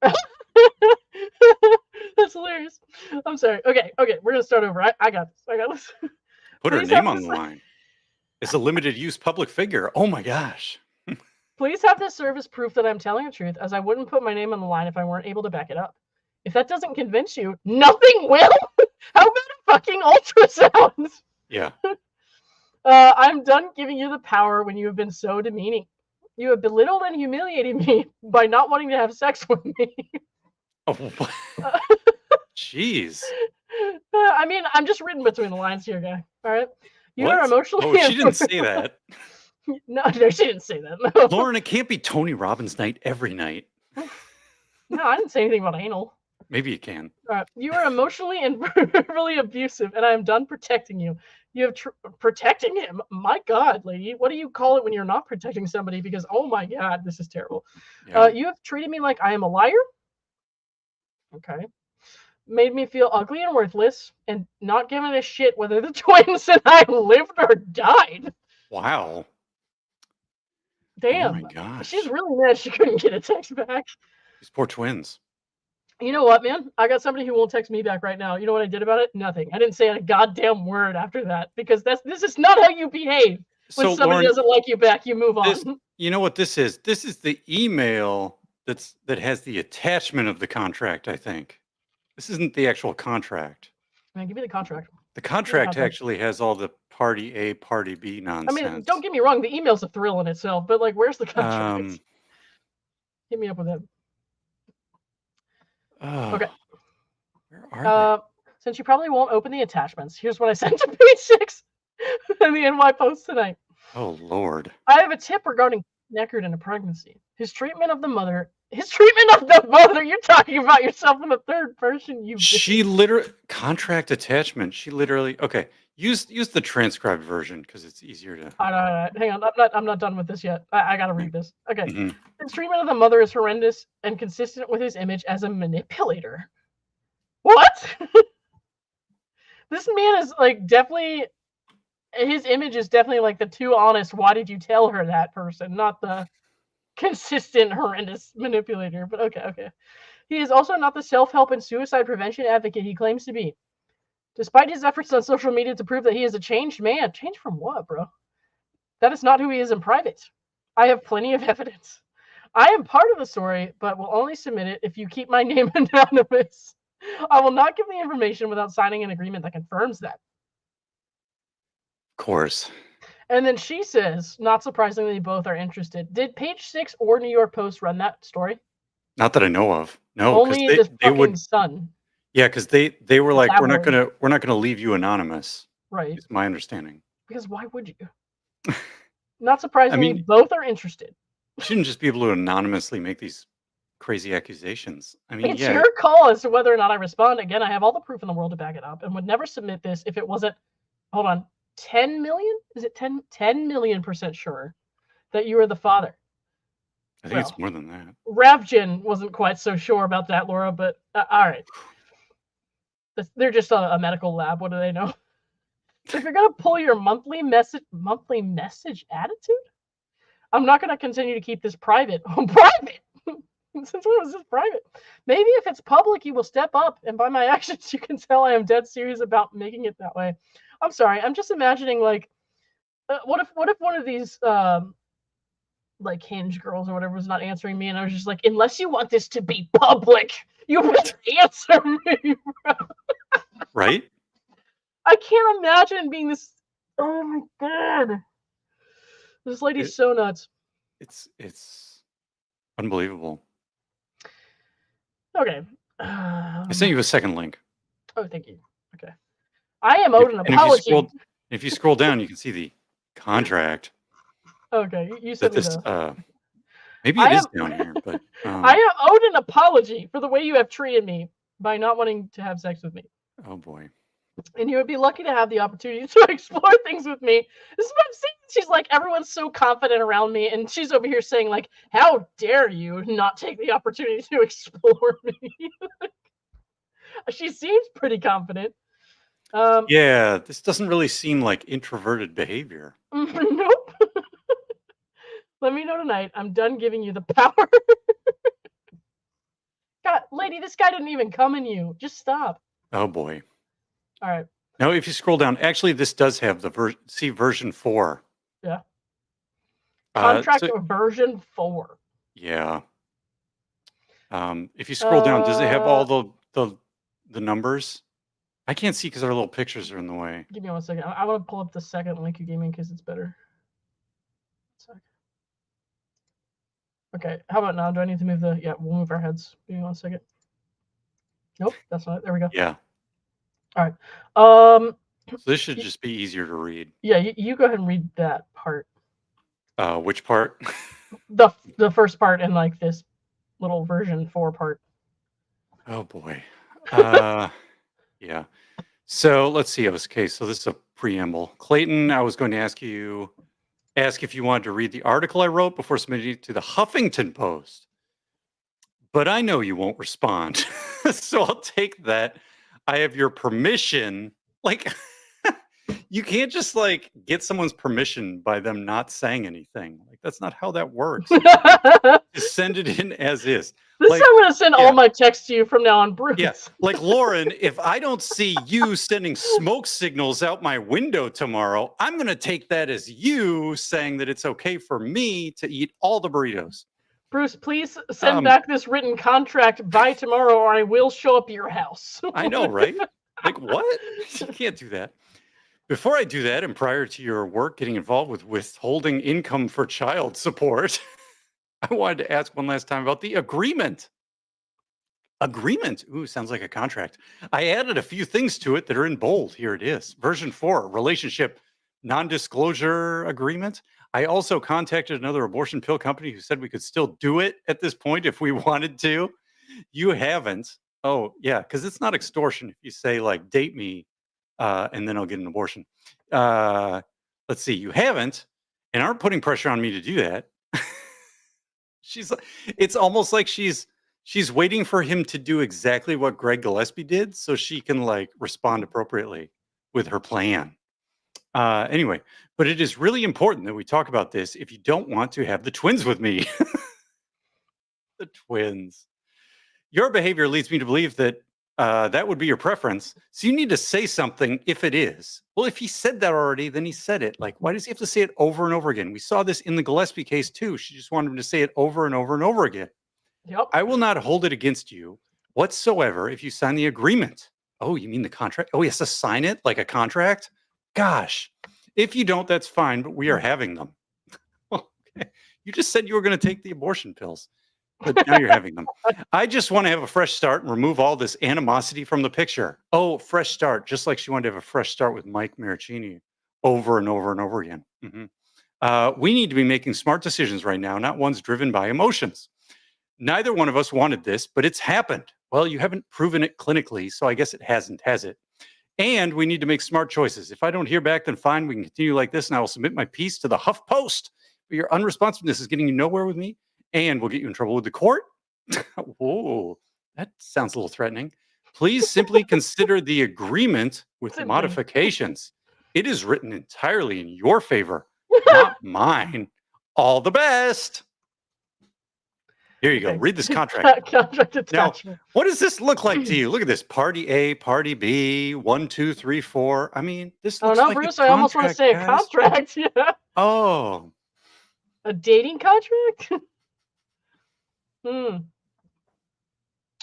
That's hilarious. I'm sorry. Okay, we're gonna start over. I got this. Put her name on the line. It's a limited use public figure. Oh my gosh. Please have this service proof that I'm telling the truth, as I wouldn't put my name on the line if I weren't able to back it up. If that doesn't convince you, nothing will. How about a fucking ultrasound? Yeah. I'm done giving you the power when you have been so demeaning. You have belittled and humiliated me by not wanting to have sex with me. Oh, jeez. I mean, I'm just reading between the lines here, guy. All right. You what? are emotionally. Oh, she didn't say that. No, she didn't say that. No. Lauren, it can't be Tony Robbins night every night. No, I didn't say anything about anal. Maybe you can. All right. You are emotionally and verbally abusive, and I am done protecting you. You have protecting him. My God, lady, what do you call it when you're not protecting somebody? Because oh my God, this is terrible. Yeah. You have treated me like I am a liar. Okay. Made me feel ugly and worthless, and not giving a shit whether the twins and I lived or died. Wow. Damn. Oh my gosh. She's really mad she couldn't get a text back. These poor twins. You know what, man? I got somebody who won't text me back right now. You know what I did about it? Nothing. I didn't say a goddamn word after that, because this is not how you behave. When somebody Lauren, doesn't like you back, you move on. You know what this is? This is the email that has the attachment of the contract, I think. This isn't the actual contract. Man, give me the contract. The contract actually has all the party A, party B nonsense. I mean, don't get me wrong. The email's a thrill in itself, but like, where's the contract? Hit me up with it. Okay. Where are they? Since you probably won't open the attachments, here's what I sent to page 6 in the NY Post tonight. Oh, Lord. I have a tip regarding Echard and a pregnancy. His treatment of the mother. You're talking about yourself in the third person. She literally contract attachment. She literally. Okay. Use the transcribed version because it's easier to. All right. Hang on. I'm not done with this yet. I gotta read this. Okay. Mm-hmm. His treatment of the mother is horrendous and consistent with his image as a manipulator. What? This man is like definitely. His image is definitely like the too honest. Why did you tell her that person? Not the consistent horrendous manipulator. But okay. He is also not the self-help and suicide prevention advocate he claims to be. Despite his efforts on social media to prove that he is a changed man. Changed from what, bro? That is not who he is in private. I have plenty of evidence. I am part of the story, but will only submit it if you keep my name anonymous. I will not give the information without signing an agreement that confirms that. Of course. And then she says, not surprisingly, both are interested. Did Page Six or New York Post run that story? Not that I know of. No, because Only the they fucking would. Sun. Yeah, because they were like, we're not Tabloid. gonna leave you anonymous. Right. It's my understanding. Because why would you? Not I surprisingly, mean, both are interested. you shouldn't just be able to anonymously make these crazy accusations. I mean, It's yeah, your call as to whether or not I respond. Again, I have all the proof in the world to back it up and would never submit this if it wasn't, hold on, 10 million? Is it 10 million% sure that you are the father? I think it's more than that. Ravjin wasn't quite so sure about that, Laura, but all right. They're just a medical lab. What do they know? If you're going to pull your monthly message attitude, I'm not going to continue to keep this private. Private? Since when was this private? Maybe if it's public, you will step up, and by my actions, you can tell I am dead serious about making it that way. I'm sorry. I'm just imagining, like, what if one of these, like, Hinge girls or whatever was not answering me, and I was just like, unless you want this to be public, you better answer me, bro. Right? I can't imagine being this. Oh my god. This lady's so nuts. It's unbelievable. Okay. I sent you a second link. Oh, thank you. Okay. I am owed an apology. If you scroll down, you can see the contract. Okay, you said this. Maybe it is down here, but I am owed an apology for the way you have treated me by not wanting to have sex with me. Oh boy. And you would be lucky to have the opportunity to explore things with me. This is what I'm saying. She's like, everyone's so confident around me, and she's over here saying, like, how dare you not take the opportunity to explore me? She seems pretty confident. Yeah, this doesn't really seem like introverted behavior. Nope. Let me know tonight. I'm done giving you the power. God, lady, this guy didn't even come in you. Just stop. Oh boy. All right. Now, if you scroll down, actually, this does have the version 4. Yeah. Contract version 4. Yeah. If you scroll down, does it have all the numbers? I can't see because our little pictures are in the way. Give me 1 second. I want to pull up the second link you gave me because it's better. Okay, how about now? Do I need to move the... Yeah, we'll move our heads. Give me 1 second. Nope, that's not it. There we go. Yeah. All right. So this should just be easier to read. Yeah, you go ahead and read that part. Which part? The first part and like this little version 4 part. Oh boy. Yeah. So let's see. Okay, so this is a preamble. Clayton, I was going to ask if you wanted to read the article I wrote before submitting it to the Huffington Post. But I know you won't respond. So I'll take that. I have your permission. Like, you can't just like get someone's permission by them not saying anything. Like, that's not how that works. Just send it in as is. This is how I'm going to send all my texts to you from now on, Bruce. Yeah, like Lauren, if I don't see you sending smoke signals out my window tomorrow, I'm going to take that as you saying that it's okay for me to eat all the burritos. Bruce, please send back this written contract by tomorrow or I will show up at your house. I know, right? Like, what? You can't do that. Before I do that, and prior to your work getting involved with withholding income for child support, I wanted to ask one last time about the agreement. Agreement. Ooh, sounds like a contract. I added a few things to it that are in bold. Here it is. Version 4, relationship non-disclosure agreement. I also contacted another abortion pill company who said we could still do it at this point if we wanted to. You haven't. Oh, yeah, because it's not extortion if you say, like, date me and then I'll get an abortion. Let's see. You haven't and aren't putting pressure on me to do that. It's almost like she's waiting for him to do exactly what Greg Gillespie did so she can like respond appropriately with her plan. Anyway, but it is really important that we talk about this if you don't want to have the twins with me. The twins. Your behavior leads me to believe that That would be your preference. So you need to say something if it is. Well, if he said that already, then he said it. Like, why does he have to say it over and over again? We saw this in the Gillespie case too. She just wanted him to say it over and over and over again. Yep. I will not hold it against you whatsoever if you sign the agreement. Oh, you mean the contract? Oh, he has to sign it like a contract? Gosh. If you don't, that's fine, but we are having them. Okay. You just said you were going to take the abortion pills, but now you're having them. I just want to have a fresh start and remove all this animosity from the picture. Oh, fresh start, just like she wanted to have a fresh start with Mike Maricini over and over and over again. We need to be making smart decisions right now, not ones driven by emotions. Neither one of us wanted this, but it's happened. Well, you haven't proven it clinically, so I guess it hasn't, has it? And we need to make smart choices. If I don't hear back, then fine, we can continue like this, and I will submit my piece to the Huff Post. But your unresponsiveness is getting you nowhere with me, and will get you in trouble with the court. Whoa, that sounds a little threatening. Please simply consider the agreement with modifications. It is written entirely in your favor, not mine. All the best. Here you go. Read this contract. Contract attachment. Now, what does this look like to you? Look at this. Party A, Party B, 1, 2, 3, 4. I mean, this looks like Bruce, a contract, I almost want to say a contract. Yeah. Oh. A dating contract?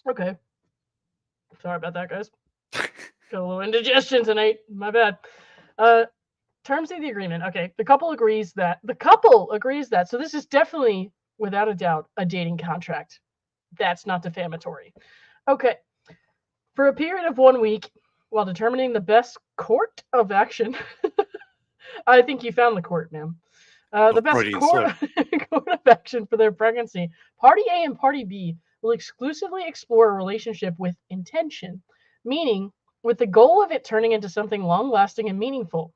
Okay. Sorry about that, guys. Got a little indigestion tonight. My bad. Terms of the agreement. Okay. The couple agrees that. So this is definitely, without a doubt, a dating contract. That's not defamatory. Okay. For a period of 1 week, while determining the best court of action. I think you found the court, ma'am. The best court of action for their pregnancy. Party A and Party B will exclusively explore a relationship with intention, meaning with the goal of it turning into something long-lasting and meaningful.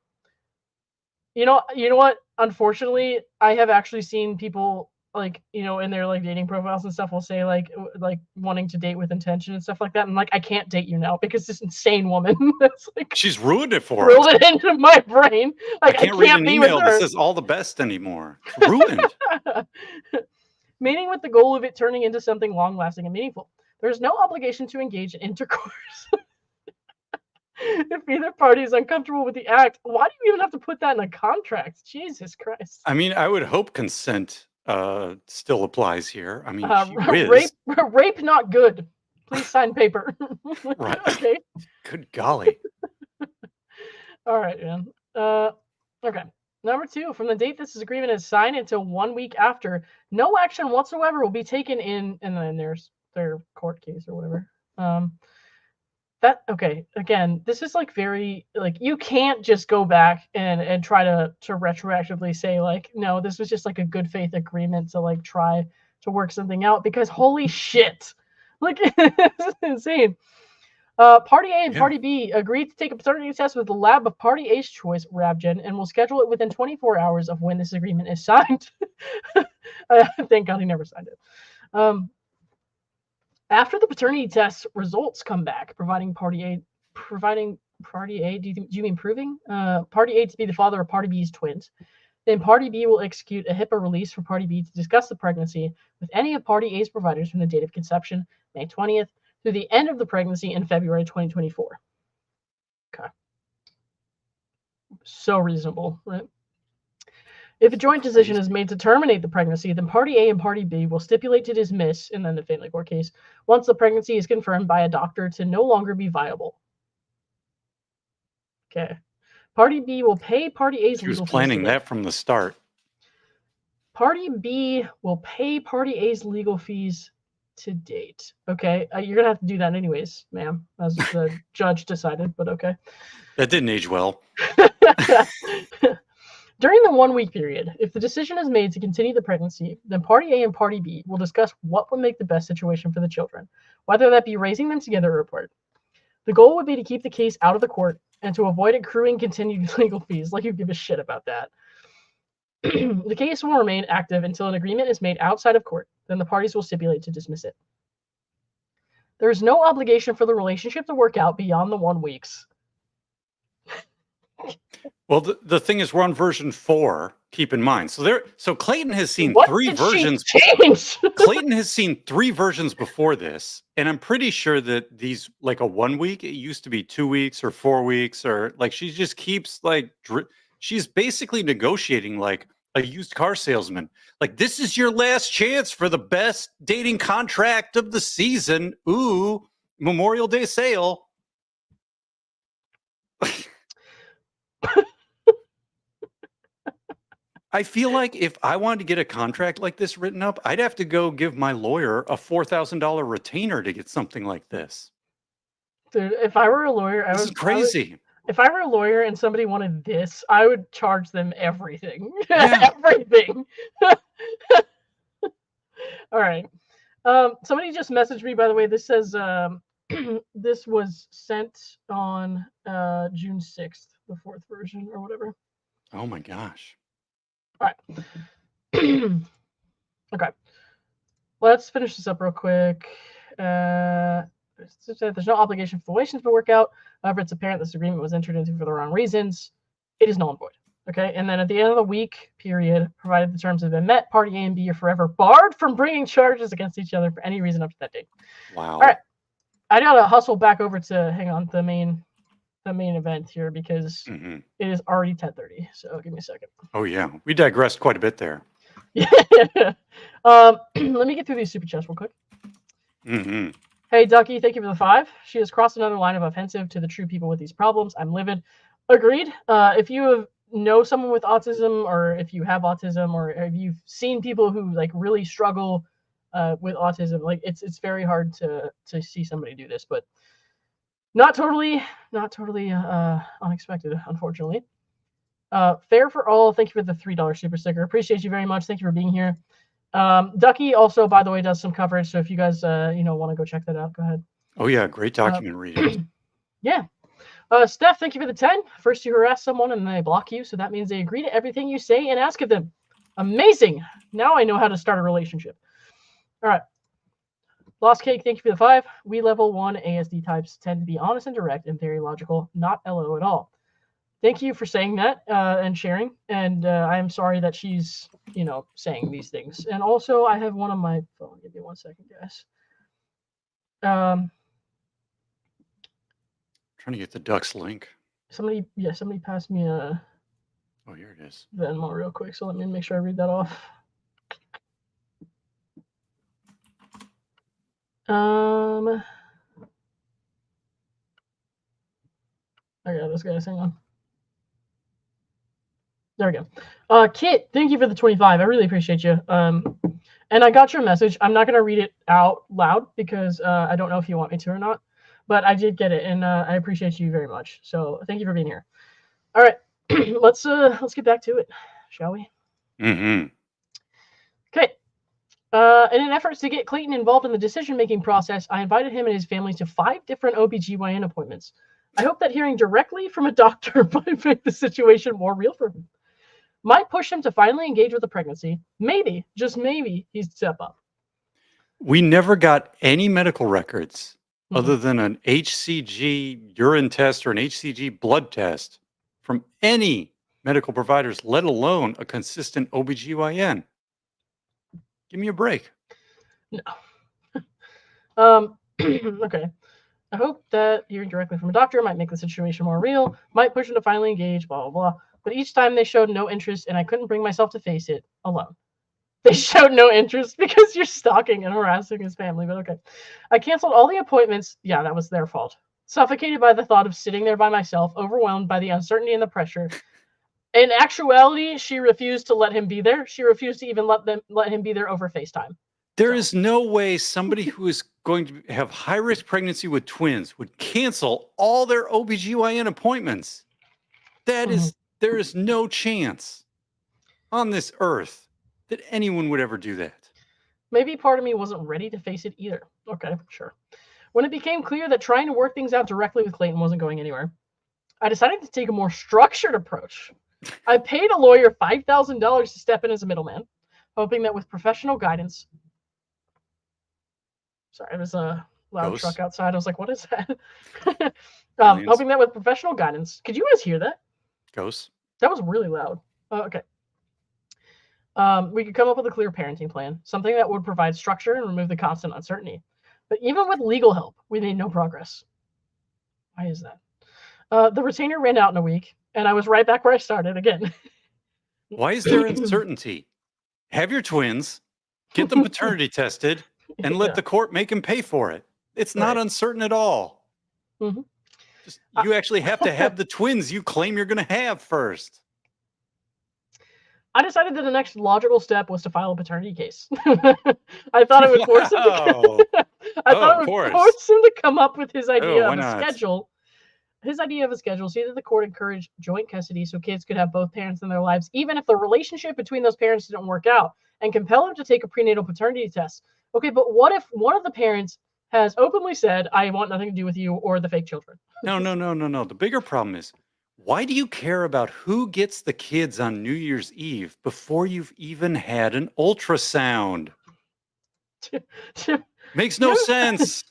You know what? Unfortunately, I have actually seen people in their dating profiles and stuff will say like wanting to date with intention and stuff like that. And I can't date you now because this insane woman that's she's ruined it for us. It into my brain. I can't read an email that says all the best anymore. It's ruined. Meaning with the goal of it turning into something long-lasting and meaningful. There's no obligation to engage in intercourse. If either party is uncomfortable with the act, why do you even have to put that in a contract? Jesus Christ. I mean, I would hope consent still applies here. I mean, rape not good. Please sign paper. Right. Okay. Good golly. All right, man. Okay. Number 2, from the date this agreement is signed until 1 week after, no action whatsoever will be taken and then there's their court case or whatever. Again, this is very you can't just go back and try to retroactively say no, this was just a good faith agreement to try to work something out, because holy shit, it's insane. Party A and Party B agreed to take a paternity test with the lab of Party A's choice, Ravgen, and will schedule it within 24 hours of when this agreement is signed. Thank God he never signed it. After the paternity test results come back, providing Party A, do you mean proving? Party A to be the father of Party B's twins. Then Party B will execute a HIPAA release for Party B to discuss the pregnancy with any of Party A's providers from the date of conception, May 20th, through the end of the pregnancy in February 2024. Okay. So reasonable, right? If a joint decision is made to terminate the pregnancy, then Party A and Party B will stipulate to dismiss, and then the family court case, once the pregnancy is confirmed by a doctor to no longer be viable. Okay. Party B will pay Party A's legal fees. She was planning that from the start. Party B will pay Party A's legal fees to date. Okay. You're going to have to do that anyways, ma'am, as the judge decided, but okay. That didn't age well. During the 1 week period, if the decision is made to continue the pregnancy, then Party A and Party B will discuss what would make the best situation for the children, whether that be raising them together or apart. The goal would be to keep the case out of the court and to avoid accruing continued legal fees, like you give a shit about that. The case will remain active until an agreement is made outside of court. Then the parties will stipulate to dismiss it. There is no obligation for the relationship to work out beyond the 1 week. Well, the thing is, we're on version 4. Keep in mind, so Clayton has seen What 3 did she versions. change? Clayton has seen 3 versions before this, and I'm pretty sure that these, like a 1 week, it used to be 2 weeks or 4 weeks, or like she just keeps like she's basically negotiating like a used car salesman. Like, this is your last chance for the best dating contract of the season. Ooh, Memorial Day sale. I feel like if I wanted to get a contract like this written up, I'd have to go give my lawyer a $4,000 retainer to get something like this. Dude, if I were a lawyer, This is crazy. if I were a lawyer and somebody wanted this, I would charge them everything. Yeah. Everything. All right. Somebody just messaged me, by the way. This says this was sent on June 6th, the 4th version or whatever. Oh my gosh. All right. Okay. Let's finish this up real quick. There's no obligation for the relations to work out. However, it's apparent this agreement was entered into for the wrong reasons. It is null and void. Okay. And then at the end of the week period, provided the terms have been met, party A and B are forever barred from bringing charges against each other for any reason up to that date. Wow. All right. I gotta hustle back over to the main event here because it is already 10:30. So give me a second. Oh yeah, we digressed quite a bit there. Yeah. Let me get through these super chats real quick. Hey Ducky, thank you for the 5. She has crossed another line of offensive to the true people with these problems. I'm livid. Agreed. If you know someone with autism, or if you have autism, or if you've seen people who like really struggle with autism, like it's very hard to see somebody do this, but not totally unexpected, unfortunately. Fair for all. Thank you for the $3 super sticker. Appreciate you very much. Thank you for being here. Ducky also, by the way, does some coverage. So if you guys, want to go check that out, go ahead. Oh yeah, great document reading. Yeah. Steph, thank you for the 10. First you harass someone and they block you, so that means they agree to everything you say and ask of them. Amazing. Now I know how to start a relationship. All right. Lost Cake, thank you for the 5. We level 1 ASD types tend to be honest and direct and very logical, not LO at all. Thank you for saying that and sharing. And I'm sorry that she's, saying these things. And also, I have one on my phone. Give me 1 second, guys. Trying to get the Ducks link. Somebody passed me a. Oh, here it is. Venmo real quick. So let me make sure I read that off. I got this, guys. Hang on. There we go. Kit, thank you for the 25. I really appreciate you. And I got your message. I'm not going to read it out loud because I don't know if you want me to or not. But I did get it, and I appreciate you very much. So thank you for being here. All right, let's get back to it, shall we? Okay. In an effort to get Clayton involved in the decision-making process, I invited him and his family to 5 different OBGYN appointments. I hope that hearing directly from a doctor might make the situation more real for him. Might push him to finally engage with a pregnancy. Maybe, just maybe, he'd step up. We never got any medical records other than an HCG urine test or an HCG blood test from any medical providers, let alone a consistent OBGYN. Give me a break. No. Okay. I hope that hearing directly from a doctor might make the situation more real, might push him to finally engage, blah, blah, blah. But each time they showed no interest, and I couldn't bring myself to face it alone. They showed no interest because you're stalking and harassing his family, but okay. I canceled all the appointments. Yeah, that was their fault. Suffocated by the thought of sitting there by myself, overwhelmed by the uncertainty and the pressure. In actuality, she refused to let him be there. She refused to even let him be there over FaceTime. There is no way somebody who is going to have high-risk pregnancy with twins would cancel all their OBGYN appointments. There is no chance on this earth that anyone would ever do that. Maybe part of me wasn't ready to face it either. Okay, sure. When it became clear that trying to work things out directly with Clayton wasn't going anywhere, I decided to take a more structured approach. I paid a lawyer $5,000 to step in as a middleman, hoping that with professional guidance... Sorry, it was a loud truck outside. I was like, what is that? Hoping that with professional guidance... Could you guys hear that? Ghosts. That was really loud. Okay. We could come up with a clear parenting plan, something that would provide structure and remove the constant uncertainty. But even with legal help, we made no progress. Why is that? The retainer ran out in a week, and I was right back where I started again. Why is there uncertainty? Have your twins, get them paternity tested, and let Yeah. the court make them pay for it. It's not Right. uncertain at all. Mhm. Just, you actually have to have the twins you claim you're going to have first. I decided that the next logical step was to file a paternity case. I thought it would force him Wow. to force him to come up with his idea why of a not? schedule. His idea of a schedule, see that the court encouraged joint custody so kids could have both parents in their lives, even if the relationship between those parents didn't work out, and compel him to take a prenatal paternity test. Okay, but what if one of the parents has openly said, I want nothing to do with you or the fake children? No. The bigger problem is, why do you care about who gets the kids on New Year's Eve before you've even had an ultrasound? Makes no sense.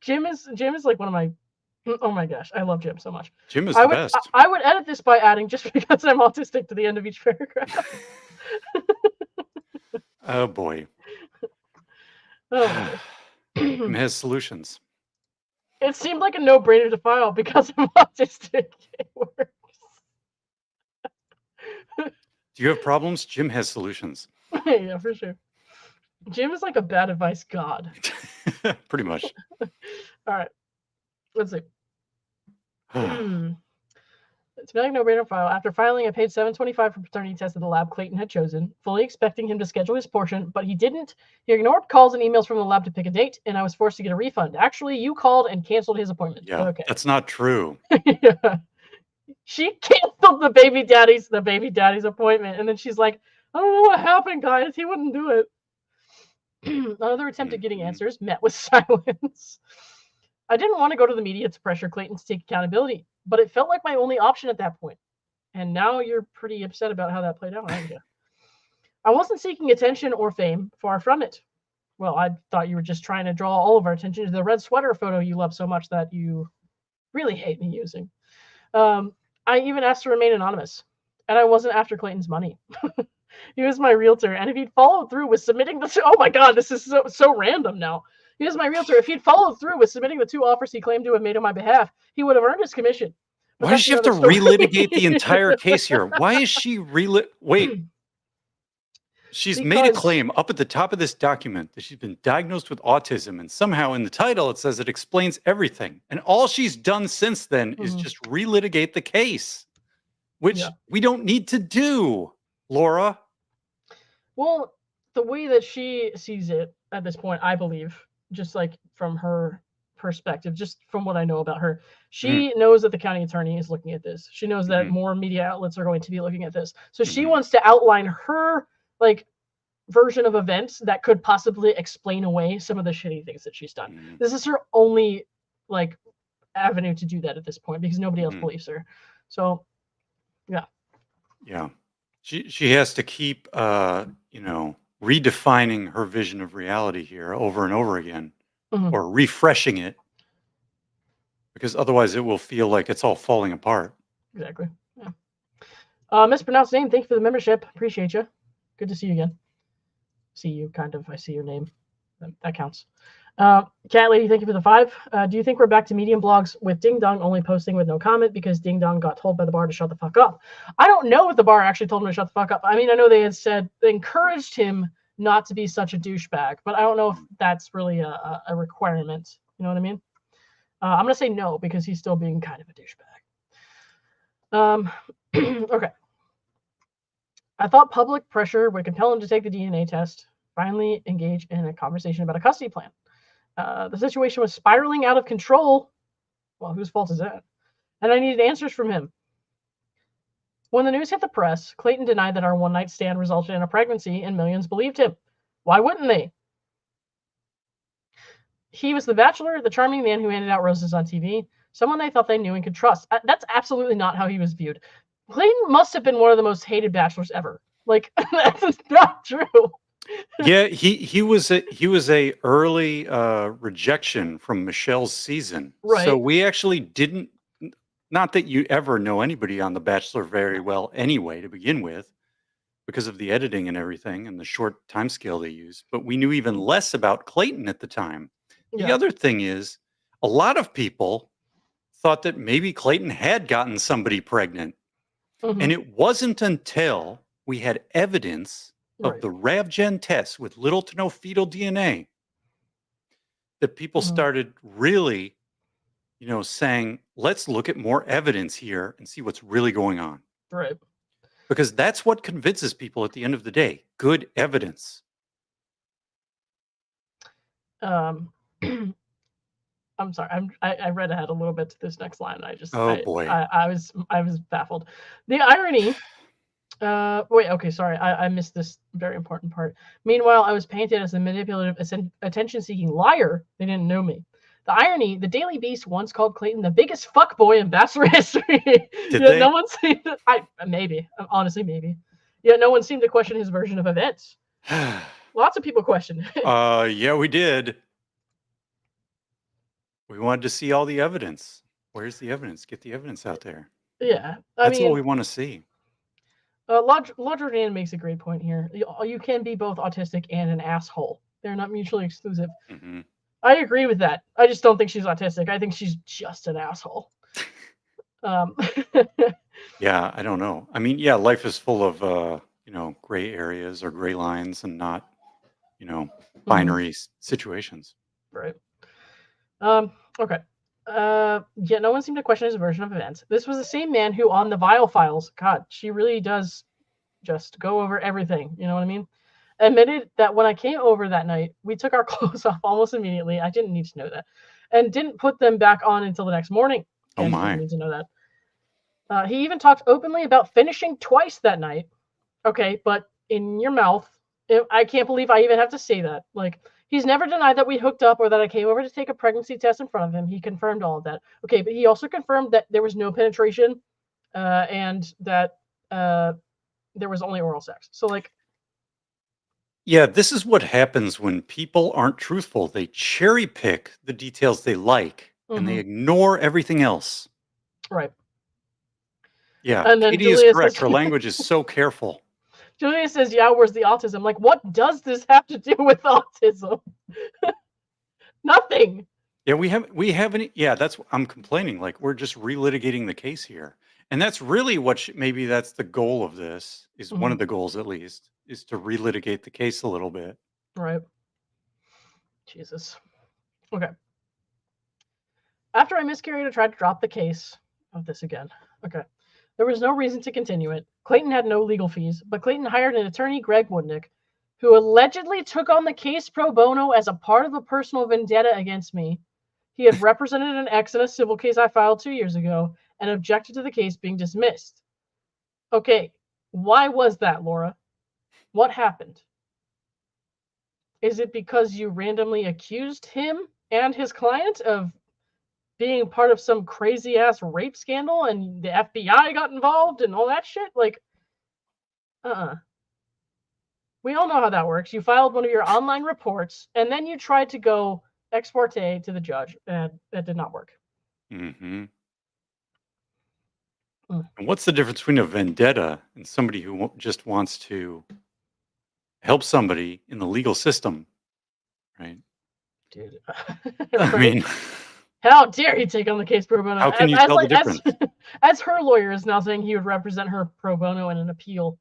Jim is like one of my, oh my gosh, I love Jim so much. Jim is the best. I would edit this by adding, just because I'm autistic, to the end of each paragraph. Oh boy. Oh, Jim has solutions. it seemed like a no-brainer to file because I'm autistic. It works. Do you have problems? Jim has solutions. Yeah, for sure. Jim is like a bad advice god. Pretty much. All right, let's see. It's like no-brainer file. After filing, I paid $7.25 for paternity test at the lab Clayton had chosen, fully expecting him to schedule his portion, but he didn't. He ignored calls and emails from the lab to pick a date, and I was forced to get a refund. Actually, you called and canceled his appointment. Yeah, Okay. that's not true. Yeah. She canceled the baby daddy's appointment, and then she's like, I don't know what happened, guys. He wouldn't do it. Another attempt at getting answers met with silence. I didn't want to go to the media to pressure Clayton to take accountability, but it felt like my only option at that point. And now you're pretty upset about how that played out, aren't you? I wasn't seeking attention or fame, far from it. Well, I thought you were just trying to draw all of our attention to the red sweater photo you love so much that you really hate me using. I even asked to remain anonymous, and I wasn't after Clayton's money. He was my realtor, and if he'd followed through with submitting the oh my god, this is so random now. He was my realtor. If he'd followed through with submitting the 2 offers he claimed to have made on my behalf, he would have earned his commission. Why does she have to relitigate the entire case here? Why is she Wait. She's made a claim up at the top of this document that she's been diagnosed with autism, and somehow in the title it says it explains everything. And all she's done since then is just relitigate the case, which we don't need to do, Laura. Well, the way that she sees it at this point, I believe, just like from her perspective, just from what I know about her, she knows that the county attorney is looking at this. She knows that more media outlets are going to be looking at this. So she wants to outline her version of events that could possibly explain away some of the shitty things that she's done. This is her only avenue to do that at this point, because nobody else believes her. So yeah, she has to keep redefining her vision of reality here over and over again, or refreshing it, because otherwise it will feel like it's all falling apart. Exactly. Yeah. Mispronounced name, thank you for the membership. Appreciate you. Good to see you again. See you, kind of. I see your name. That counts. Cat Lady, thank you for the 5. Do you think we're back to medium blogs with Ding Dong only posting with no comment because Ding Dong got told by the bar to shut the fuck up? I don't know if the bar actually told him to shut the fuck up. I mean, I know they had said, they encouraged him not to be such a douchebag, but I don't know if that's really a requirement. You know what I mean? I'm going to say no, because he's still being kind of a douchebag. Okay. I thought public pressure would compel him to take the DNA test, finally engage in a conversation about a custody plan. The situation was spiraling out of control. Well, whose fault is that? And I needed answers from him. When the news hit the press, Clayton denied that our one-night stand resulted in a pregnancy, and millions believed him. Why wouldn't they? He was the bachelor, the charming man who handed out roses on TV, someone they thought they knew and could trust. That's absolutely not how he was viewed. Clayton must have been one of the most hated bachelors ever. That's not true. Yeah, he was a early rejection from Michelle's season. Right. So we actually didn't Not that you ever know anybody on The Bachelor very well anyway to begin with, because of the editing and everything and the short time scale they use, but we knew even less about Clayton at the time. The Yeah. other thing is, a lot of people thought that maybe Clayton had gotten somebody pregnant. Hmm. And it wasn't until we had evidence of Right. the RavGen test with little to no fetal DNA that people Hmm. started really, saying, let's look at more evidence here and see what's really going on. Right. Because that's what convinces people at the end of the day, good evidence. Um, I'm sorry. I read ahead a little bit to this next line. Oh boy. I was baffled. The irony. Wait. Okay. Sorry. I missed this very important part. Meanwhile, I was painted as a manipulative, attention-seeking liar. They didn't know me. The irony: the Daily Beast once called Clayton the biggest fuckboy in Bachelor history. Did Yet no they? one seemed. Maybe. Honestly, maybe. Yet no one seemed to question his version of events. Lots of people questioned it. Yeah, we did. We wanted to see all the evidence. Where's the evidence? Get the evidence out there. Yeah. I That's what mean, we want to see. Jordan makes a great point here. You can be both autistic and an asshole. They're not mutually exclusive. Hmm. I agree with that. I just don't think she's autistic. I think she's just an asshole. Um, Yeah, I don't know. I mean, yeah, life is full of gray areas or gray lines and not, you know, mhm, binary situations. right. Okay. Yeah, no one seemed to question his version of events. This was the same man who, on the Vile Files, God, she really does just go over everything. You know what I mean? Admitted that when I came over that night, we took our clothes off almost immediately. I didn't need to know that, and didn't put them back on until the next morning. Oh Again, didn't my. need to know that. He even talked openly about finishing twice that night. Okay, but in your mouth, I can't believe I even have to say that. Like, he's never denied that we hooked up or that I came over to take a pregnancy test in front of him. He confirmed all of that. Okay, but he also confirmed that there was no penetration, and that there was only oral sex. So, like, Yeah, this is what happens when people aren't truthful. They cherry pick the details they like and they mhm, ignore everything else. right. Yeah, And then Katie is Julia correct. says, Her language is so careful. Julia says, yeah, where's the autism? Like, what does this have to do with autism? Nothing. Yeah, we haven't. Yeah, that's I'm complaining. Like we're just relitigating the case here, and that's really what maybe that's the goal of this. Is one Mhm, of the goals at least is to relitigate the case a little bit. right. Jesus. Okay. After I miscarried, I tried to drop the case of this again. Okay. There was no reason to continue it. Clayton had no legal fees, but Clayton hired an attorney, Greg Woodnick, who allegedly took on the case pro bono as a part of a personal vendetta against me. He had represented an ex in a civil case I filed 2 years ago and objected to the case being dismissed. Okay, why was that, Laura? What happened? Is it because you randomly accused him and his client of being part of some crazy ass rape scandal and the FBI got involved and all that shit? Like, uh-uh. We all know how that works. You filed one of your online reports and then you tried to go ex parte to the judge, and that did not work. Hmm. Mm, And what's the difference between a vendetta and somebody who just wants to help somebody in the legal system, right? dude. I Right? mean, How dare he take on the case pro bono? how can you tell the As difference? as her lawyer is now saying he would represent her pro bono in an appeal.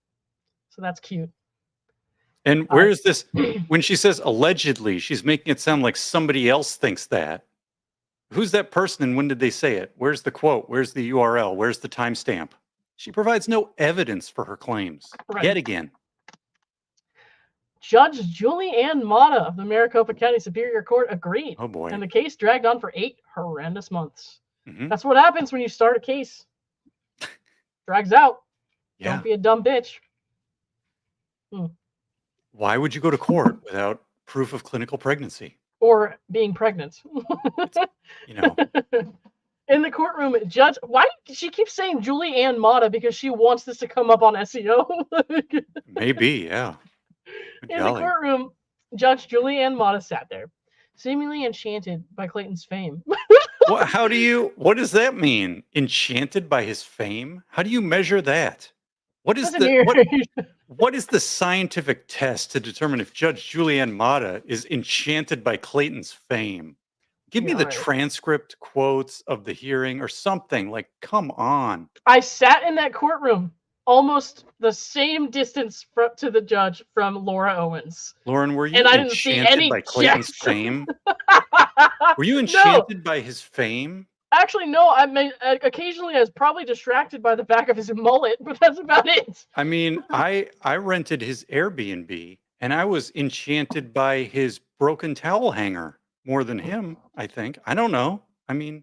So that's cute. And Uh, where is this? When she says allegedly, she's making it sound like somebody else thinks that. Who's that person and when did they say it? Where's the quote? Where's the URL? Where's the timestamp? She provides no evidence for her claims. right. Yet again. Judge Julie Ann Mata of the Maricopa County Superior Court agreed, Oh boy. and the case dragged on for 8 horrendous months. Hmm. That's what happens when you start a case. Drags out. Don't Yeah. be a dumb bitch. Hmm. Why would you go to court without proof of clinical pregnancy? Or being pregnant. It's, you know, In the courtroom, Judge, why she keeps saying Julie Ann Mata because she wants this to come up on SEO? maybe, yeah. Good In the golly. courtroom, Judge Julie Ann Mata sat there, seemingly enchanted by Clayton's fame. What does that mean? Enchanted by his fame? How do you measure that? What is Listen the here. what is the scientific test to determine if Judge Julianne Mata is enchanted by Clayton's fame? Give me Yeah, the right. transcript quotes of the hearing or something. Like, come on. I sat in that courtroom almost the same distance to the judge from Laura Owens, Lauren, were you and I didn't see enchanted any by Clayton's Jackson. fame? Were you No, enchanted by his fame? actually, no. Occasionally I was probably distracted by the back of his mullet, but that's about it. I mean, I rented his Airbnb and I was enchanted by his broken towel hanger more than him, I think. I don't know. I mean,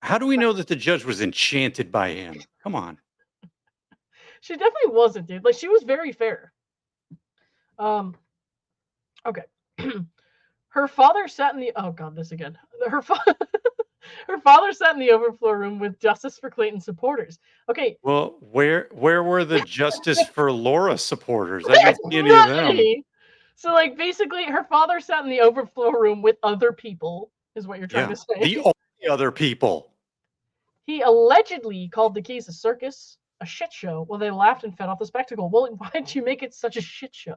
how do we know that the judge was enchanted by him? Come on. She definitely wasn't, dude. Like, she was very fair. Um, okay. Her father sat in the oh god, this again. Her father her father sat in the overflow room with Justice for Clayton supporters. Okay, Well, where were the Justice for Laura supporters? I didn't there's see any of not them. any. So, like, basically, her father sat in the overflow room with other people, is what you're trying Yeah. to say. The only other people. He allegedly called the case a circus, a shit show, while they laughed and fed off the spectacle. Well, why did you make it such a shit show?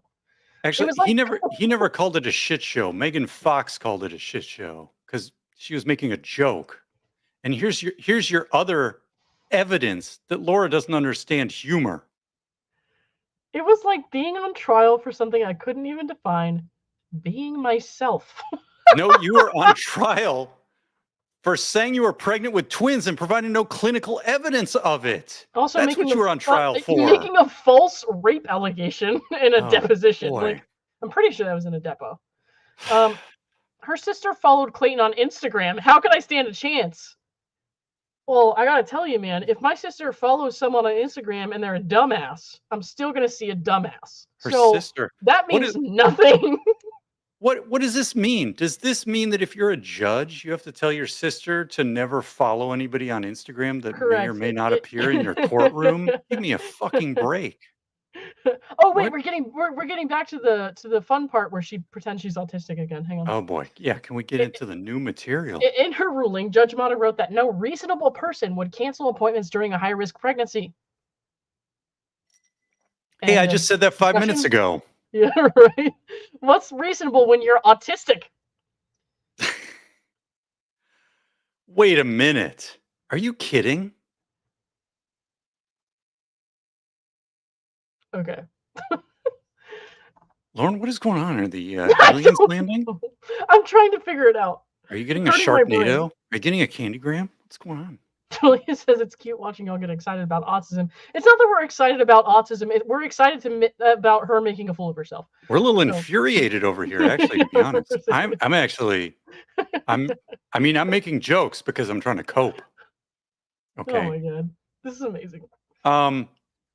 It Actually, was like, he never called it a shit show. Megan Fox called it a shit show because she was making a joke. And here's your other evidence that Laura doesn't understand humor. it was like being on trial for something I couldn't even define, being myself. No, you were on trial for saying you were pregnant with twins and providing no clinical evidence of it. Also That's what you were on trial for. making a false rape allegation in a Oh deposition. boy. Like, I'm pretty sure that was in a depo. Um, her sister followed Clayton on Instagram. How could I stand a chance? Well, I gotta tell you, man, if my sister follows someone on Instagram and they're a dumbass, I'm still gonna see a dumbass. Her So sister. that What means is nothing. what does this mean? Does this mean that if you're a judge, you have to tell your sister to never follow anybody on Instagram that may or Correct. may not appear in your courtroom? Give me a fucking break. Oh wait, What? we're getting back to the fun part where she pretends she's autistic again. Hang on. Oh boy. Yeah, can we get into the new material? In her ruling, Judge Mata wrote that no reasonable person would cancel appointments during a high-risk pregnancy. Hey, And I the just said that 5 minutes discussion, ago. yeah, right. What's reasonable when you're autistic? Wait a minute. Are you kidding? Okay. Lauren, what is going on? Are the I aliens don't landing? know. I'm trying to figure it out. Are you It's getting a hurting my brain. Sharknado? Are you getting a candygram? What's going on? Julia says it's cute watching y'all get excited about autism. It's not that we're excited about autism. We're excited about her making a fool of herself. We're a little So. infuriated over here, actually, to be honest. I'm actually I'm I'm making jokes because I'm trying to cope. Oh Okay. my god. This is amazing.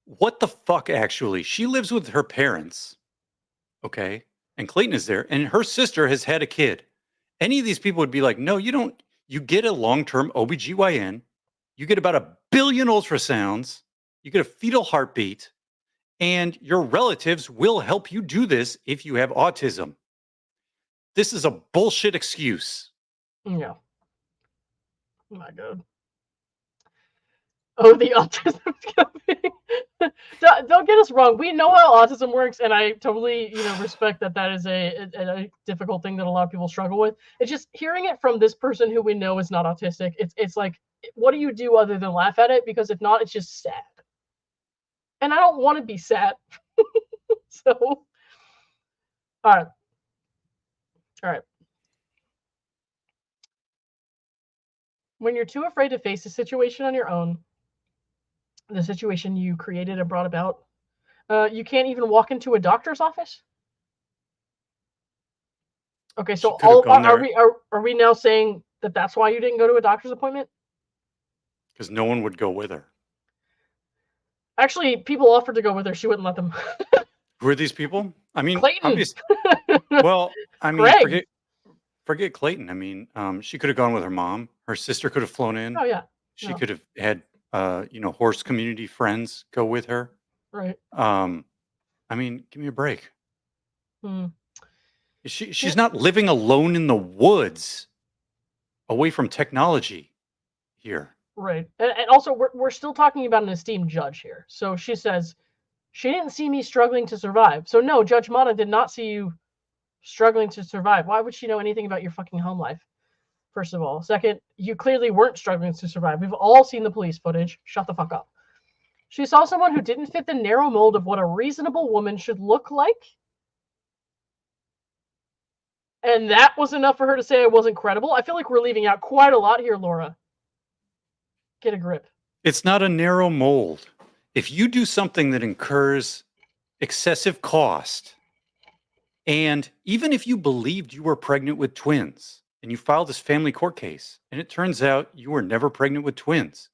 What the fuck actually? She lives with her parents. Okay. And Clayton is there, and her sister has had a kid. Any of these people would be like, no, you don't. You get a long-term OBGYN, you get about 1 billion ultrasounds, you get a fetal heartbeat, and your relatives will help you do this if you have autism. This is a bullshit excuse. Yeah. Oh my god. Oh, the autism thing. Don't get us wrong. We know how autism works, and I totally, respect that is a difficult thing that a lot of people struggle with. It's just hearing it from this person who we know is not autistic. It's like, what do you do other than laugh at it? Because if not, it's just sad. And I don't want to be sad. So, all right. All right. When you're too afraid to face a situation on your own, the situation you created and brought about, you can't even walk into a doctor's office? Okay, so are we now saying that that's why you didn't go to a doctor's appointment? Because no one would go with her. Actually, people offered to go with her. She wouldn't let them. Who are these people? I mean, Clayton. obviously. Well, I mean, Greg. forget Clayton. I mean, she could have gone with her mom. Her sister could have flown in. Oh yeah. She could have had, horse community friends go with her. Right. I mean, give me a break. Hmm. She's not living alone in the woods. away from technology here. Right. And also, we're still talking about an esteemed judge here. So she says, she didn't see me struggling to survive. So no, Judge Mata did not see you struggling to survive. Why would she know anything about your fucking home life? First of all. Second, you clearly weren't struggling to survive. We've all seen the police footage. Shut the fuck up. She saw someone who didn't fit the narrow mold of what a reasonable woman should look like. And that was enough for her to say I wasn't credible. I feel like we're leaving out quite a lot here, Laura. Get a grip. It's not a narrow mold. If you do something that incurs excessive cost, and even if you believed you were pregnant with twins and you filed this family court case and it turns out you were never pregnant with twins,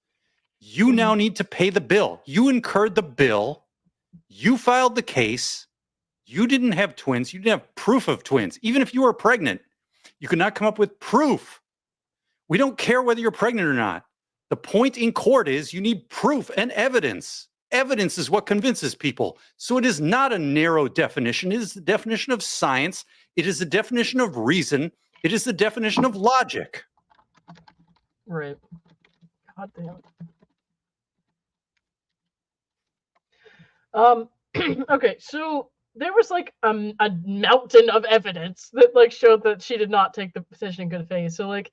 you now need to pay the bill. You incurred the bill. You filed the case. You didn't have twins. You didn't have proof of twins. Even if you were pregnant, you could not come up with proof. We don't care whether you're pregnant or not. The point in court is you need proof and evidence. Evidence is what convinces people. So it is not a narrow definition. It is the definition of science. It is the definition of reason. It is the definition of logic. Right. God damn it. Okay, so there was like a mountain of evidence that like showed that she did not take the position in good faith. So like,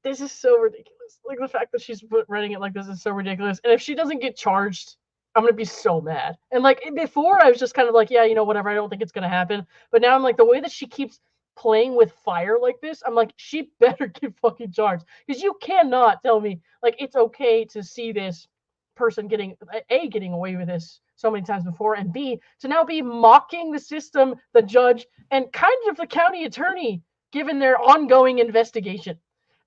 this is so ridiculous. Like the fact that she's writing it like this is so ridiculous. And if she doesn't get charged, I'm gonna be so mad. And like before, I was just kind of like, yeah, you know, whatever. I don't think it's gonna happen. But now I'm like, the way that she keeps playing with fire like this, I'm like, she better get fucking charged, because you cannot tell me like it's okay to see this person getting away with this so many times before, and B, to now be mocking the system, the judge, and kind of the county attorney, given their ongoing investigation,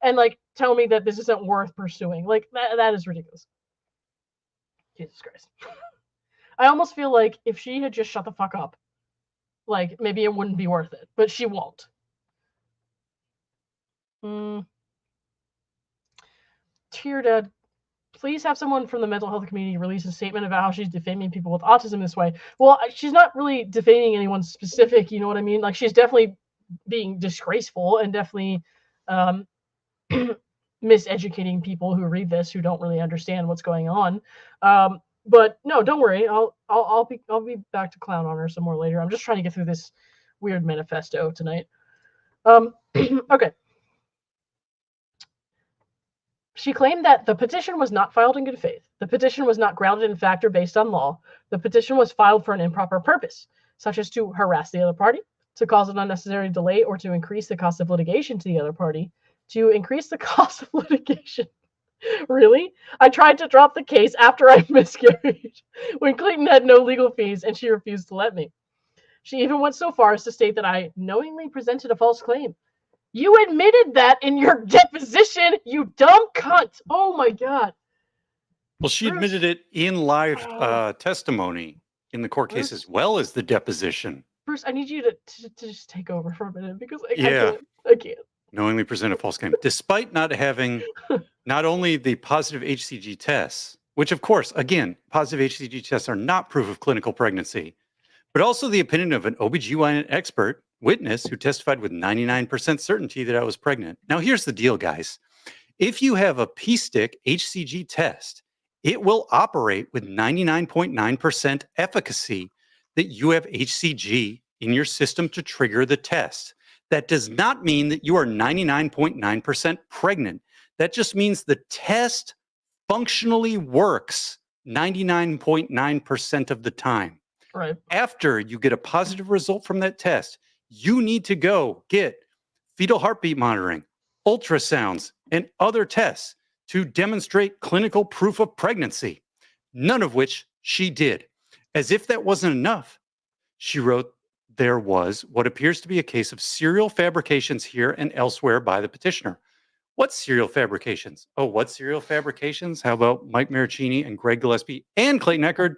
and like tell me that this isn't worth pursuing. Like that is ridiculous. Jesus Christ. I almost feel like if she had just shut the fuck up, like maybe it wouldn't be worth it, but she won't. Dear Dad, please have someone from the mental health community release a statement about how she's defaming people with autism this way. Well, she's not really defaming anyone specific, you know what I mean? Like, she's definitely being disgraceful and definitely miseducating people who read this, who don't really understand what's going on. But no, don't worry. I'll be back to clown on her some more later. I'm just trying to get through this weird manifesto tonight. Okay. She claimed that the petition was not filed in good faith. The petition was not grounded in fact or based on law. The petition was filed for an improper purpose, such as to harass the other party, to cause an unnecessary delay, or to increase the cost of litigation to the other party. To increase the cost of litigation. Really? I tried to drop the case after I miscarried, when Clayton had no legal fees and she refused to let me. She even went so far as to state that I knowingly presented a false claim. You admitted that in your deposition, you dumb cunt. Oh my God. Well, she admitted it in live testimony in the court case as well as the deposition. Bruce, I need you to just take over for a minute, because I can't. Knowingly present a false claim, despite not having not only the positive HCG tests, which of course, again, positive HCG tests are not proof of clinical pregnancy, but also the opinion of an OBGYN expert witness who testified with 99% certainty that I was pregnant. Now, here's the deal, guys. If you have a P-stick HCG test, it will operate with 99.9% efficacy that you have HCG in your system to trigger the test. That does not mean that you are 99.9% pregnant. That just means the test functionally works 99.9% of the time. Right. After you get a positive result from that test, you need to go get fetal heartbeat monitoring, ultrasounds, and other tests to demonstrate clinical proof of pregnancy, none of which she did. As if that wasn't enough, she wrote, there was what appears to be a case of serial fabrications here and elsewhere by the petitioner. What serial fabrications? Oh, what serial fabrications? How about Mike Maricini and Greg Gillespie and Clayton Echard?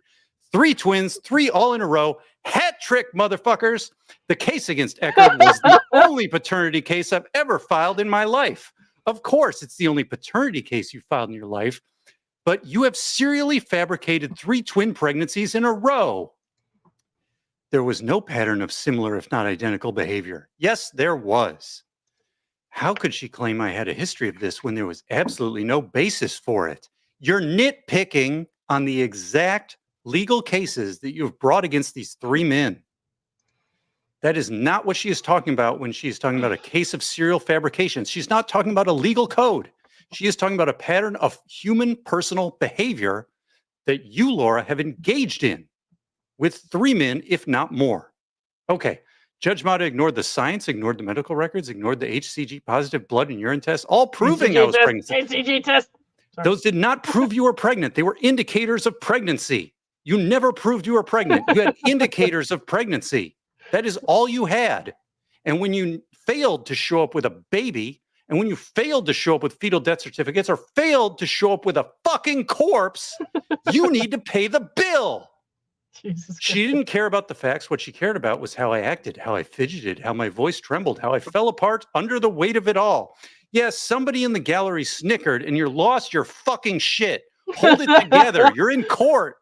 3 twins, 3 all in a row. Hat trick, motherfuckers. The case against Echard was the only paternity case I've ever filed in my life. Of course, it's the only paternity case you filed in your life, but you have serially fabricated 3 twin pregnancies in a row. There was no pattern of similar, if not identical, behavior. Yes, there was. How could she claim I had a history of this when there was absolutely no basis for it? You're nitpicking on the exact legal cases that you've brought against these 3 men. That is not what she is talking about when she is talking about a case of serial fabrication. She's not talking about a legal code. She is talking about a pattern of human personal behavior that you, Laura, have engaged in with 3 men, if not more. Okay. Judge Mata ignored the science, ignored the medical records, ignored the HCG positive blood and urine tests, all proving I was pregnant. HCG test. Sorry. Those did not prove you were pregnant. They were indicators of pregnancy. You never proved you were pregnant. You had indicators of pregnancy. That is all you had. And when you failed to show up with a baby, and when you failed to show up with fetal death certificates or failed to show up with a fucking corpse, you need to pay the bill. She didn't care about the facts. What she cared about was how I acted, how I fidgeted, how my voice trembled, how I fell apart under the weight of it all. Yes, somebody in the gallery snickered and you lost your fucking shit. Hold it together. You're in court.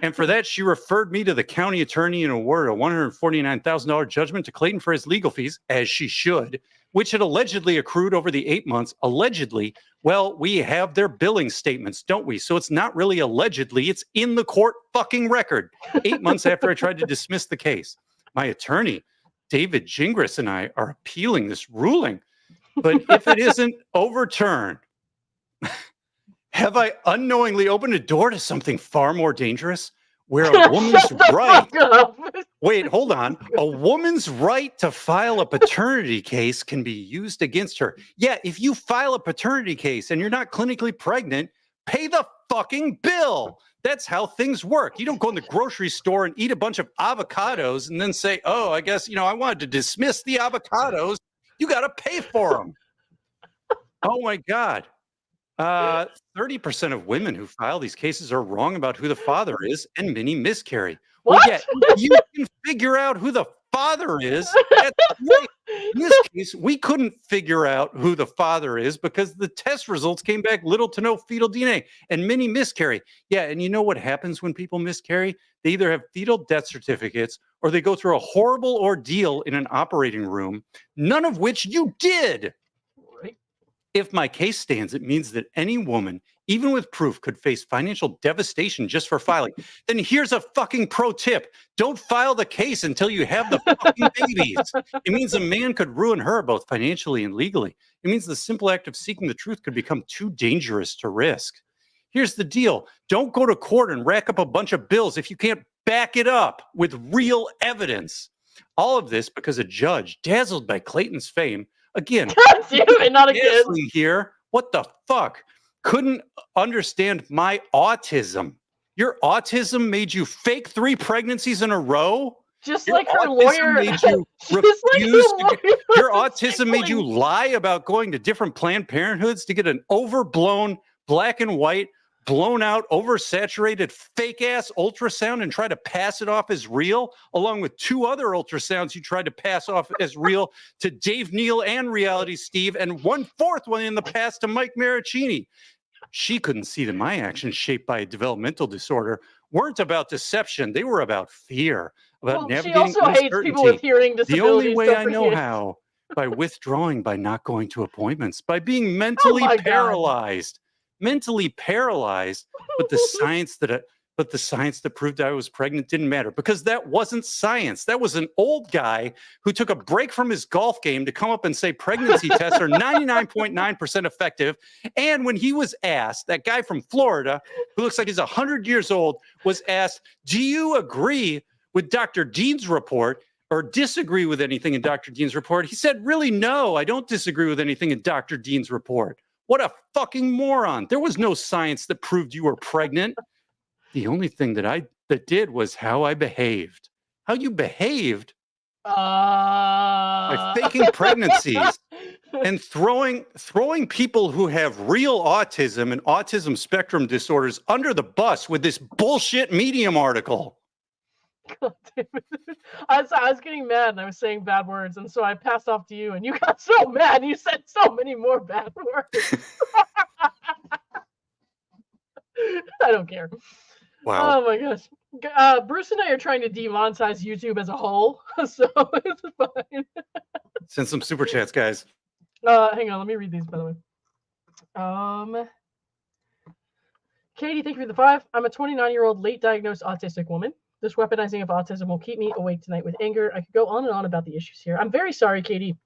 And for that, she referred me to the county attorney and awarded a $149,000 judgment to Clayton for his legal fees, as she should, which had allegedly accrued over the 8 months. Allegedly, well, we have their billing statements, don't we? So it's not really allegedly, it's in the court fucking record. 8 months after I tried to dismiss the case. My attorney, David Gingras, and I are appealing this ruling. But if it isn't overturned, have I unknowingly opened a door to something far more dangerous? Where a woman's right. Wait, hold on. A woman's right to file a paternity case can be used against her. Yeah, if you file a paternity case and you're not clinically pregnant, pay the fucking bill. That's how things work. You don't go in the grocery store and eat a bunch of avocados and then say, oh, I guess, I wanted to dismiss the avocados. You got to pay for them. Oh, my God. 30% of women who file these cases are wrong about who the father is, and many miscarry. What? Well, yeah, you can figure out who the father is. That's great. In this case, we couldn't figure out who the father is because the test results came back little to no fetal DNA, and many miscarry. Yeah, and you know what happens when people miscarry? They either have fetal death certificates or they go through a horrible ordeal in an operating room, none of which you did. If my case stands, it means that any woman, even with proof, could face financial devastation just for filing. Then here's a fucking pro tip. Don't file the case until you have the fucking babies. It means a man could ruin her both financially and legally. It means the simple act of seeking the truth could become too dangerous to risk. Here's the deal. Don't go to court and rack up a bunch of bills if you can't back it up with real evidence. All of this because a judge, dazzled by Clayton's fame, again, God damn it, not again. Here, what the fuck? Couldn't understand my autism. Your autism made you fake 3 pregnancies in a row? Just Your like her autism lawyer. Made you your autism made you lie about going to different Planned Parenthoods to get an overblown, black and white, blown out, oversaturated, fake ass ultrasound and try to pass it off as real, along with 2 other ultrasounds you tried to pass off as real to Dave Neal and Reality Steve, and 1/4 one in the past to Mike Maricini. She couldn't see that my actions, shaped by a developmental disorder, weren't about deception. They were about fear, about navigating she also hates people with hearing disabilities. The only way I know how, by withdrawing, by not going to appointments, by being mentally paralyzed. Mentally paralyzed, but the science that proved I was pregnant didn't matter because that wasn't science. That was an old guy who took a break from his golf game to come up and say pregnancy tests are 99.9% effective. And when he was asked, that guy from Florida, who looks like he's 100 years old, was asked, do you agree with Dr. Dean's report or disagree with anything in Dr. Dean's report? He said, really, no, I don't disagree with anything in Dr. Dean's report. What a fucking moron. There was no science that proved you were pregnant. The only thing that did was how I behaved. How you behaved by faking pregnancies and throwing people who have real autism and autism spectrum disorders under the bus with this bullshit Medium article. God damn it. I was getting mad and I was saying bad words, and so I passed off to you and you got so mad you said so many more bad words. I don't care. Wow. Oh my gosh. Bruce and I are trying to demonetize YouTube as a whole, so it's fine. Send some super chats, guys. Hang on, let me read these, by the way. Katie, thank you for the 5. I'm a 29-year-old late diagnosed autistic woman. This weaponizing of autism will keep me awake tonight with anger. I could go on and on about the issues here. I'm very sorry, Katie,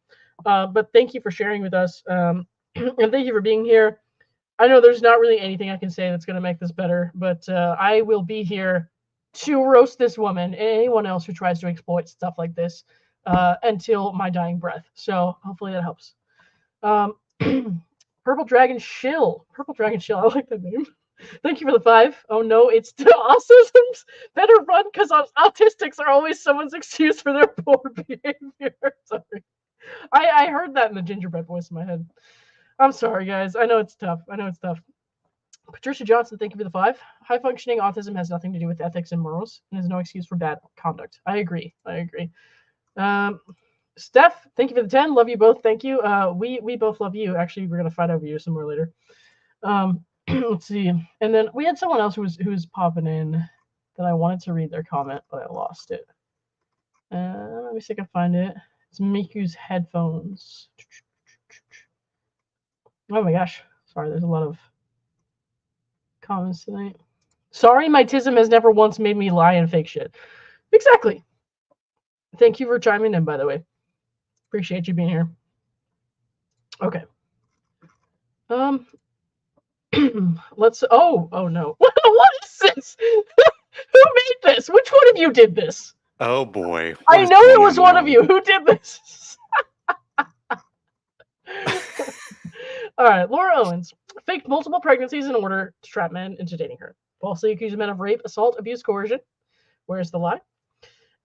but thank you for sharing with us, and thank you for being here. I know there's not really anything I can say that's going to make this better, but I will be here to roast this woman and anyone else who tries to exploit stuff like this until my dying breath. So hopefully that helps. Purple Dragon Shill. Purple Dragon Shill. I like that name. Thank you for the 5. Oh no, it's the autisms. Better run because autistics are always someone's excuse for their poor behavior. Sorry. I heard that in the gingerbread voice in my head. I'm sorry, guys. I know it's tough. Patricia Johnson, thank you for the 5. High functioning autism has nothing to do with ethics and morals and is no excuse for bad conduct. I agree. Steph, thank you for the 10. Love you both. Thank you. We both love you. Actually, we're gonna fight over you somewhere later. Let's see. And then we had someone else who was popping in that I wanted to read their comment, but I lost it. Let me see if I can find it. It's Miku's headphones. Oh my gosh. Sorry, there's a lot of comments tonight. Sorry, my tism has never once made me lie and fake shit. Exactly. Thank you for chiming in, by the way. Appreciate you being here. Okay. Let's. Oh no. What is this? Who made this? Which one of you did this? Oh boy. I know it was one of you. Who did this? All right, Laura Owens faked multiple pregnancies in order to trap men into dating her. Falsely accused men of rape, assault, abuse, coercion. Where's the lie?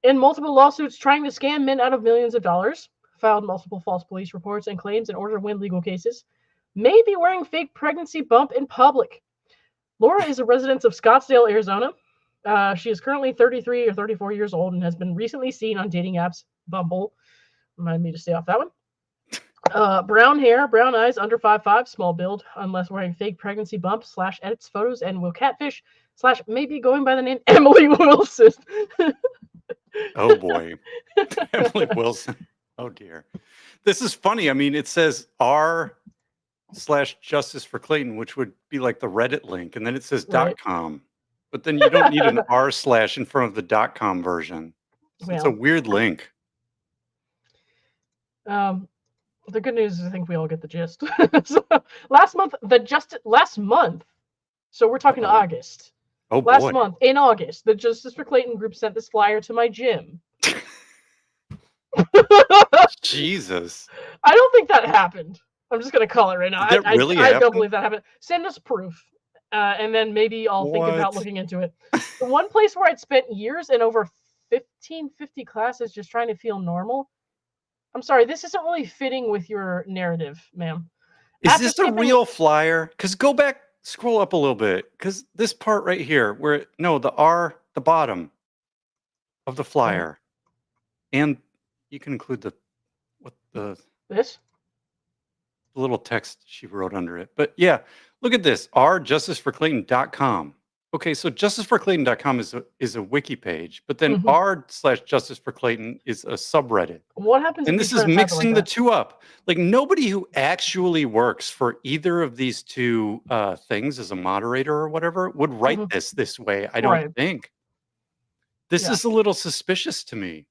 In multiple lawsuits trying to scam men out of millions of dollars. Filed multiple false police reports and claims in order to win legal cases. May be wearing fake pregnancy bump in public. Laura is a resident of Scottsdale, Arizona. She is currently 33 or 34 years old and has been recently seen on dating apps. Bumble. Remind me to stay off that one. Brown hair, brown eyes, under 5'5", small build, unless wearing fake pregnancy bump / edits photos and will catfish / maybe going by the name Emily Wilson. Oh boy. Emily Wilson. Oh dear. This is funny. I mean, it says r/Justice for Clayton, which would be like the Reddit link, and then it says Right. .com. But then you don't need an r/ in front of the .com version. So it's a weird link. The good news is I think we all get the gist. So, last month. So we're talking August. Oh last boy. month in August, the Justice for Clayton group sent this flyer to my gym. Jesus. I don't think that happened. I'm just gonna call it right now. Did that really happen? I don't believe that happened. Send us proof, and then maybe I'll think about looking into it. The one place where I'd spent years and over 50 classes just trying to feel normal. I'm sorry, this isn't really fitting with your narrative, ma'am. Is this a real flyer? Because go back, scroll up a little bit. Because this part right here, where the R, the bottom of the flyer, and you can include this little text she wrote under it. But yeah, look at this, rjusticeforclayton.com. Okay, so justiceforclayton.com is a wiki page, but then r/justiceforclayton is a subreddit. What happens? And this is mixing the two up. Like nobody who actually works for either of these two things as a moderator or whatever would write this way. I don't think. This is a little suspicious to me.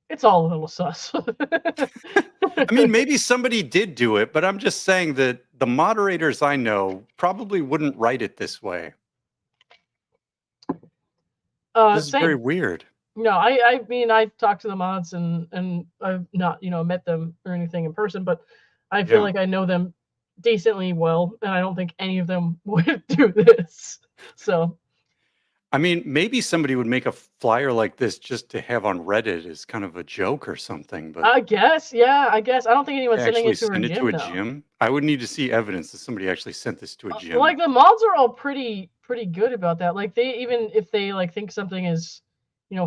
It's all a little sus. I mean, maybe somebody did do it, but I'm just saying that the moderators I know probably wouldn't write it this way. This is very weird. No, I mean, I talked to the mods and I've not, met them or anything in person, but I feel like I know them decently well, and I don't think any of them would do this. So, I mean, maybe somebody would make a flyer like this just to have on Reddit as kind of a joke or something. But I guess, I don't think anyone's sending it to a gym. I would need to see evidence that somebody actually sent this to a gym. Like the mods are all pretty good about that. Like even if they think something is,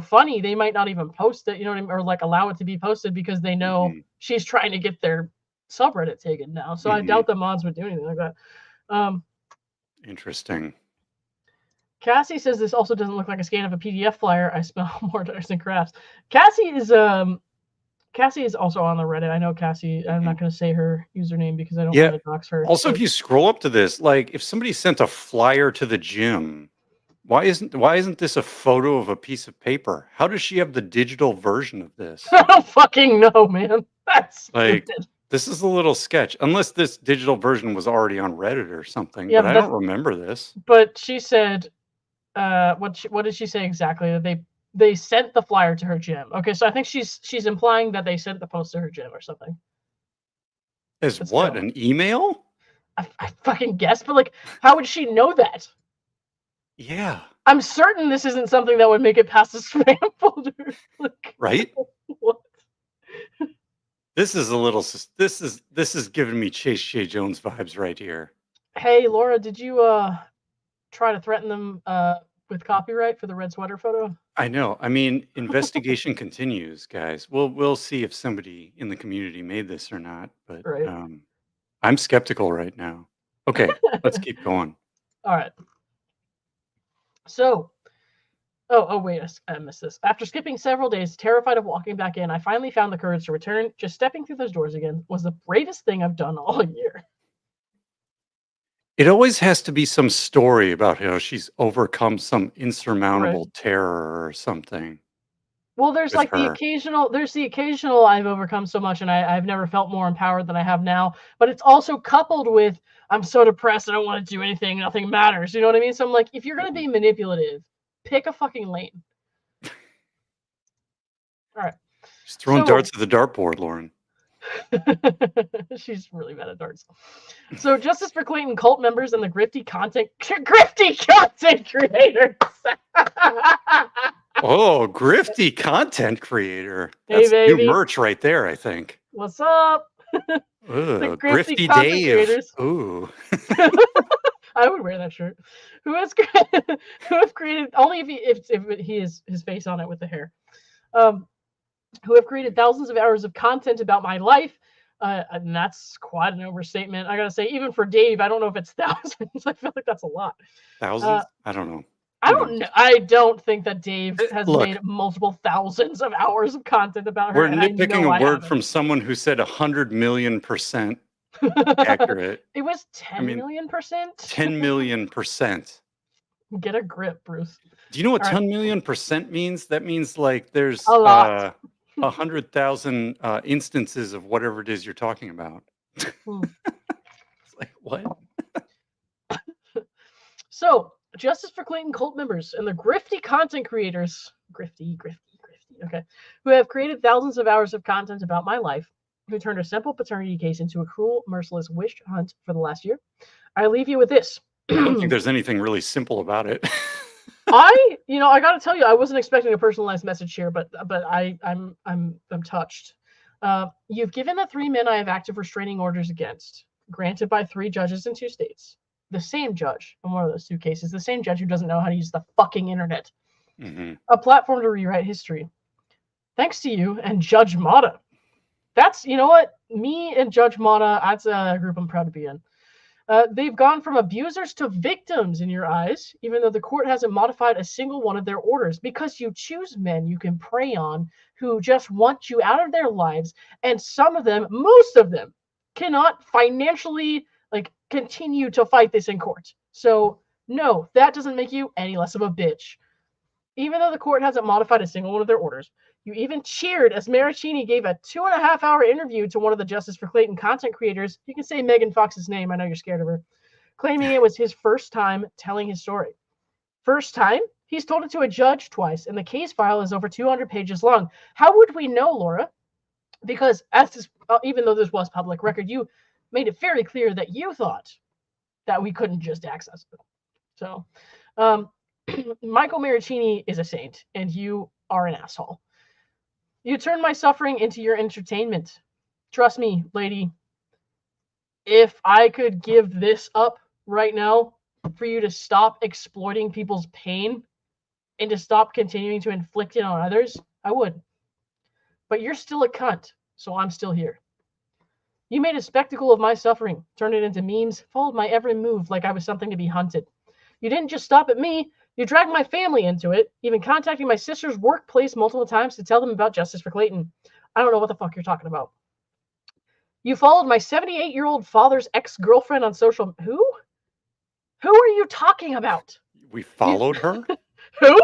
funny, they might not even post it, or allow it to be posted because they know she's trying to get their subreddit taken now. So I doubt the mods would do anything like that. Interesting. Cassie says this also doesn't look like a scan of a PDF flyer. I smell more arts and crafts. Cassie Cassie is also on the Reddit. I know Cassie. I'm not going to say her username because I don't Yeah. want to dox her. Also, but if you scroll up to this, like if somebody sent a flyer to the gym, why isn't this a photo of a piece of paper? How does she have the digital version of this? I don't fucking know, man. That's Like, stupid. this is a little sketch. Unless this digital version was already on Reddit or something, Yeah, but I don't remember this. But she said, what did she say exactly? That they sent the flyer to her gym. Okay, so I think she's implying that they sent the post to her gym or something. As That's what? kinda, An email? I fucking guess, but like, how would she know that? Yeah. I'm certain this isn't something that would make it past the spam folder. Like, Right? what? This is a little. This is giving me Chase J. Jones vibes right here. Hey, Laura, did you try to threaten them with copyright for the red sweater photo? I know. I mean, investigation continues, guys. We'll see if somebody in the community made this or not. But Right. I'm skeptical right now. Okay, let's keep going. All right. So, oh wait, I missed this. After skipping several days, terrified of walking back in, I finally found the courage to return. Just stepping through those doors again was the bravest thing I've done all year. It always has to be some story about how she's overcome some insurmountable terror or something. Well, there's with like her. there's the occasional I've overcome so much and I've never felt more empowered than I have now. But it's also coupled with I'm so depressed, I don't want to do anything, nothing matters. You know what I mean? So I'm like, if you're gonna be manipulative, pick a fucking lane. All right. She's throwing darts at the dartboard, Lauren. She's really bad at darts. So, justice for Clayton cult members and the grifty content creators. Oh, grifty content creator. Hey, That's baby. new merch right there, I think. What's up? The grifty content Dave. Creators. Ooh. I would wear that shirt. Who have created only if he is his face on it with the hair. Who have created thousands of hours of content about my life. And that's quite an overstatement. I gotta say, even for Dave, I don't know if it's thousands. I feel like that's a lot. Thousands? I don't know. I don't think that Dave has made multiple thousands of hours of content about her. We're nitpicking a word from someone who said 100 million% accurate. It was 10 million%? 10 million%. Get a grip, Bruce. Do you know what 10 million% means? That means like there's a lot. 100,000 instances of whatever it is you're talking about. It's like, what? So, justice for Clayton cult members and the grifty content creators, grifty, okay, who have created thousands of hours of content about my life, who turned a simple paternity case into a cruel, merciless witch hunt for the last year. I leave you with this. I don't think there's anything really simple about it. I gotta tell you, I wasn't expecting a personalized message here, but I'm touched. You've given the 3 men I have active restraining orders against, granted by 3 judges in 2 states. The same judge in one of those 2 cases, the same judge who doesn't know how to use the fucking internet. Mm-hmm. A platform to rewrite history. Thanks to you and Judge Mata. That's, you know what? Me and Judge Mata, that's a group I'm proud to be in. They've gone from abusers to victims in your eyes, even though the court hasn't modified a single one of their orders, because you choose men you can prey on who just want you out of their lives, and some of them, most of them, cannot financially continue to fight this in court. So no, that doesn't make you any less of a bitch. Even though the court hasn't modified a single one of their orders, you even cheered as Maricini gave a 2.5-hour interview to one of the Justice for Clayton content creators. You can say Megan Fox's name. I know you're scared of her. Claiming it was his first time telling his story. First time? He's told it to a judge twice, and the case file is over 200 pages long. How would we know, Laura? Because even though this was public record, you made it very clear that you thought that we couldn't just access it. So, Michael Maricini is a saint, and you are an asshole. You turn my suffering into your entertainment. Trust me, lady. If I could give this up right now for you to stop exploiting people's pain and to stop continuing to inflict it on others, I would. But you're still a cunt, so I'm still here. You made a spectacle of my suffering, turned it into memes, followed my every move like I was something to be hunted. You didn't just stop at me. You dragged my family into it, even contacting my sister's workplace multiple times to tell them about Justice for Clayton. I don't know what the fuck you're talking about. You followed my 78-year-old father's ex-girlfriend on social... Who? Who are you talking about? We followed her? Who?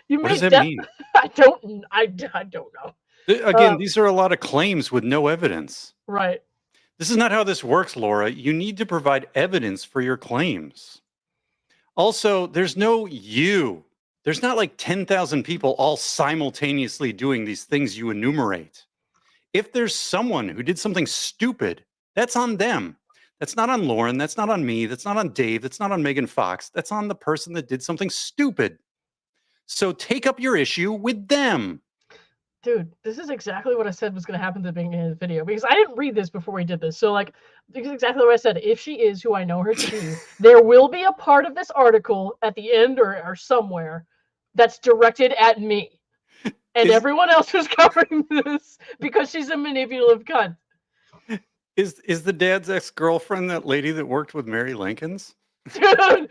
You What does made that mean? I don't know. Again, these are a lot of claims with no evidence. Right. This is not how this works, Laura. You need to provide evidence for your claims. Also, there's no you. There's not like 10,000 people all simultaneously doing these things you enumerate. If there's someone who did something stupid, that's on them. That's not on Lauren. That's not on me. That's not on Dave. That's not on Megan Fox. That's on the person that did something stupid. So take up your issue with them. Dude, this is exactly what I said was going to happen at the beginning of the video, because I didn't read this before we did this. So, like, this is exactly what I said. If she is who I know her to be, there will be a part of this article at the end or somewhere that's directed at me and everyone else who's covering this, because she's a manipulative cunt. Is the dad's ex-girlfriend that lady that worked with Mary Lincoln's? Dude,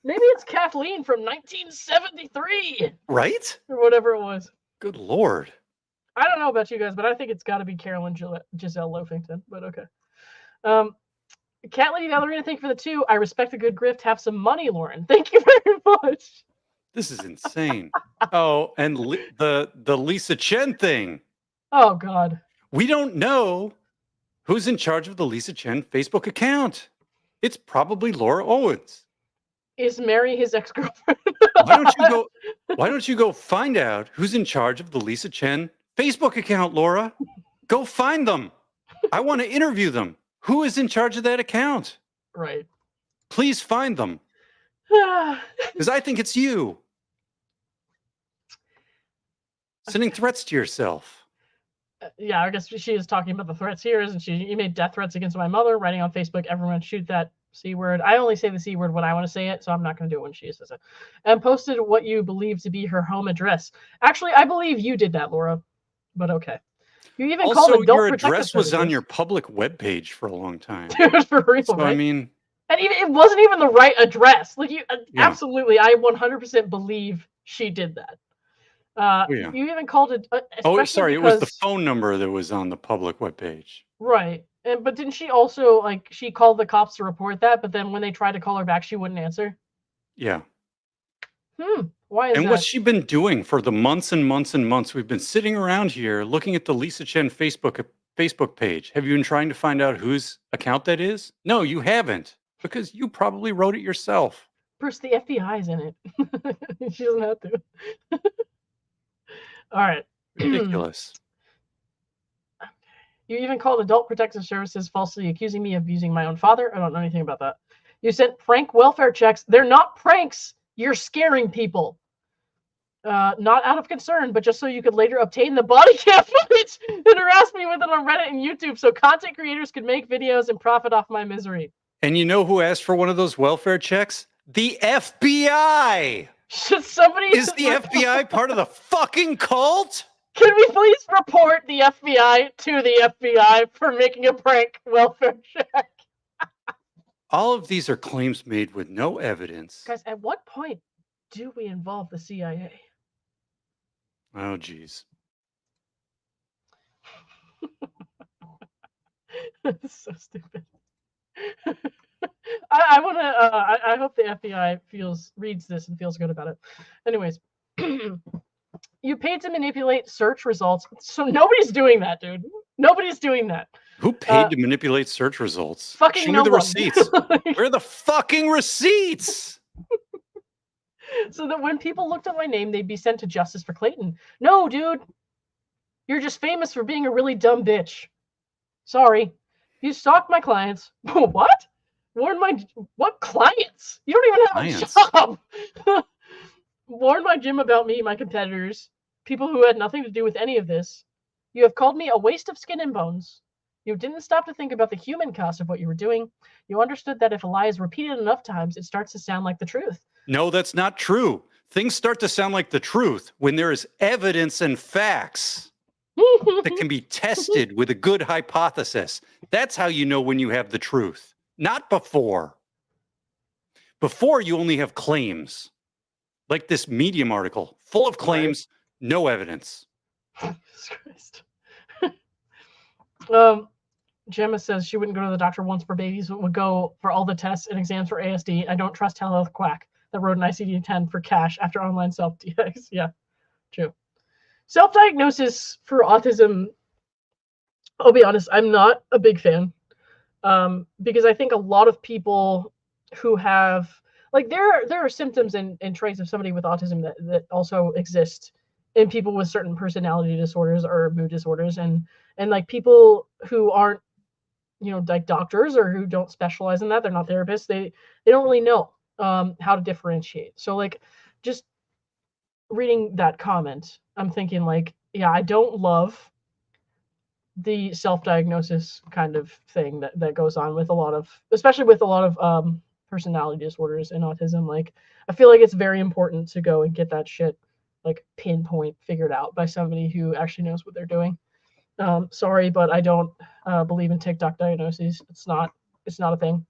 maybe it's Kathleen from 1973. Right? Or whatever it was. Good Lord. I don't know about you guys, but I think it's got to be Carolyn Giselle Loafington, but okay. Cat Lady Ballerina, thank you for the 2. I respect a good grift. Have some money, Lauren. Thank you very much. This is insane. Oh, and the Lisa Chen thing. Oh, God. We don't know who's in charge of the Lisa Chen Facebook account. It's probably Laura Owens. Is Mary his ex-girlfriend? Why don't you go find out who's in charge of the Lisa Chen Facebook account, Laura? Go find them. I want to interview them. Who is in charge of that account? Right. Please find them. Because I think it's you. Sending threats to yourself. Yeah, I guess she is talking about the threats here, isn't she? You made death threats against my mother, writing on Facebook, everyone shoot that C word. I only say the C word when I want to say it, so I'm not going to do it when she says it. And posted what you believe to be her home address. Actually, I believe you did that, Laura, but okay. You even also, called adult your protective address was services on your public webpage for a long time. Dude, for real, so, right? I mean... And even it wasn't even the right address. Like, you, absolutely, I 100% believe she did that. You even called it... sorry, it was the phone number that was on the public webpage. Right. But didn't she also, like, she called the cops to report that, but then when they tried to call her back, she wouldn't answer? Yeah. Why is that? And what's she been doing for the months and months and months? We've been sitting around here looking at the Lisa Chen Facebook page. Have you been trying to find out whose account that is? No, you haven't, because you probably wrote it yourself. Bruce, the FBI's in it. She doesn't have to. All right. Ridiculous. You even called Adult Protective Services, falsely accusing me of abusing my own father. I don't know anything about that. You sent prank welfare checks. They're not pranks. You're scaring people. Not out of concern, but just so you could later obtain the body cam footage and harass me with it on Reddit and YouTube so content creators could make videos and profit off my misery. And you know who asked for one of those welfare checks? The FBI! Should somebody... Is the FBI part of the fucking cult? Can we please report the FBI to the FBI for making a prank welfare check? All of these are claims made with no evidence. Guys, at what point do we involve the CIA? Oh, geez. That's so stupid. I hope the FBI reads this and feels good about it. Anyways, you paid to manipulate search results. So nobody's doing that, dude. Nobody's doing that. Who paid to manipulate search results? Fucking Show no me the one. receipts. Where are the fucking receipts? So that when people looked at my name, they'd be sent to justice for Clayton. No, dude. You're just famous for being a really dumb bitch. Sorry. You stalked my clients. What? What clients? You don't even have a job. Warned my gym about me, my competitors, people who had nothing to do with any of this. You have called me a waste of skin and bones. You didn't stop to think about the human cost of what you were doing. You understood that if a lie is repeated enough times, it starts to sound like the truth. No, that's not true. Things start to sound like the truth when there is evidence and facts that can be tested with a good hypothesis. That's how you know when you have the truth, not before. Before, you only have claims. Like this Medium article, full of claims, no evidence. Jesus Christ. um, Gemma says she wouldn't go to the doctor once for babies, but would go for all the tests and exams for ASD. I don't trust telehealth quack that wrote an ICD-10 for cash after online self-DX. Yeah, true. Self-diagnosis for autism, I'll be honest, I'm not a big fan. Because I think a lot of people who have, like, there are symptoms and traits of somebody with autism that also exist in people with certain personality disorders or mood disorders, and like people who aren't, like doctors or who don't specialize in that, they're not therapists, they don't really know how to differentiate. So like, just reading that comment, I'm thinking like, yeah, I don't love the self-diagnosis kind of thing that goes on with a lot of, especially with a lot of personality disorders and autism. Like, I feel like it's very important to go and get that shit like pinpoint figured out by somebody who actually knows what they're doing. Sorry, but I don't believe in TikTok diagnoses. It's not a thing.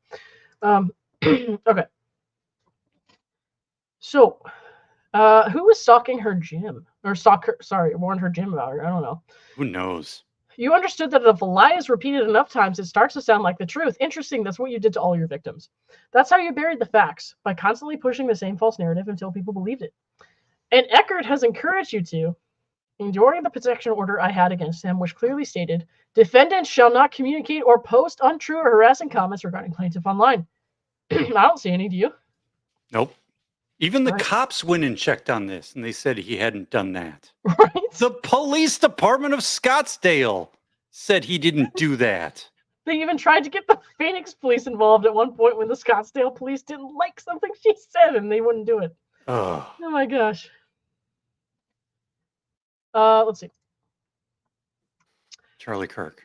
Okay. So, who was stalking her gym or warned her gym about her? I don't know. Who knows? You understood that if a lie is repeated enough times, it starts to sound like the truth. Interesting, that's what you did to all your victims. That's how you buried the facts, by constantly pushing the same false narrative until people believed it. And Echard has encouraged you to, enduring the protection order I had against him, which clearly stated, defendants shall not communicate or post untrue or harassing comments regarding plaintiff online. I don't see any, do you? Nope. Even the cops went and checked on this, and they said he hadn't done that. Right? The police department of Scottsdale said he didn't do that. They even tried to get the Phoenix police involved at one point when the Scottsdale police didn't like something she said, and they wouldn't do it. Oh my gosh. Let's see. Charlie Kirk.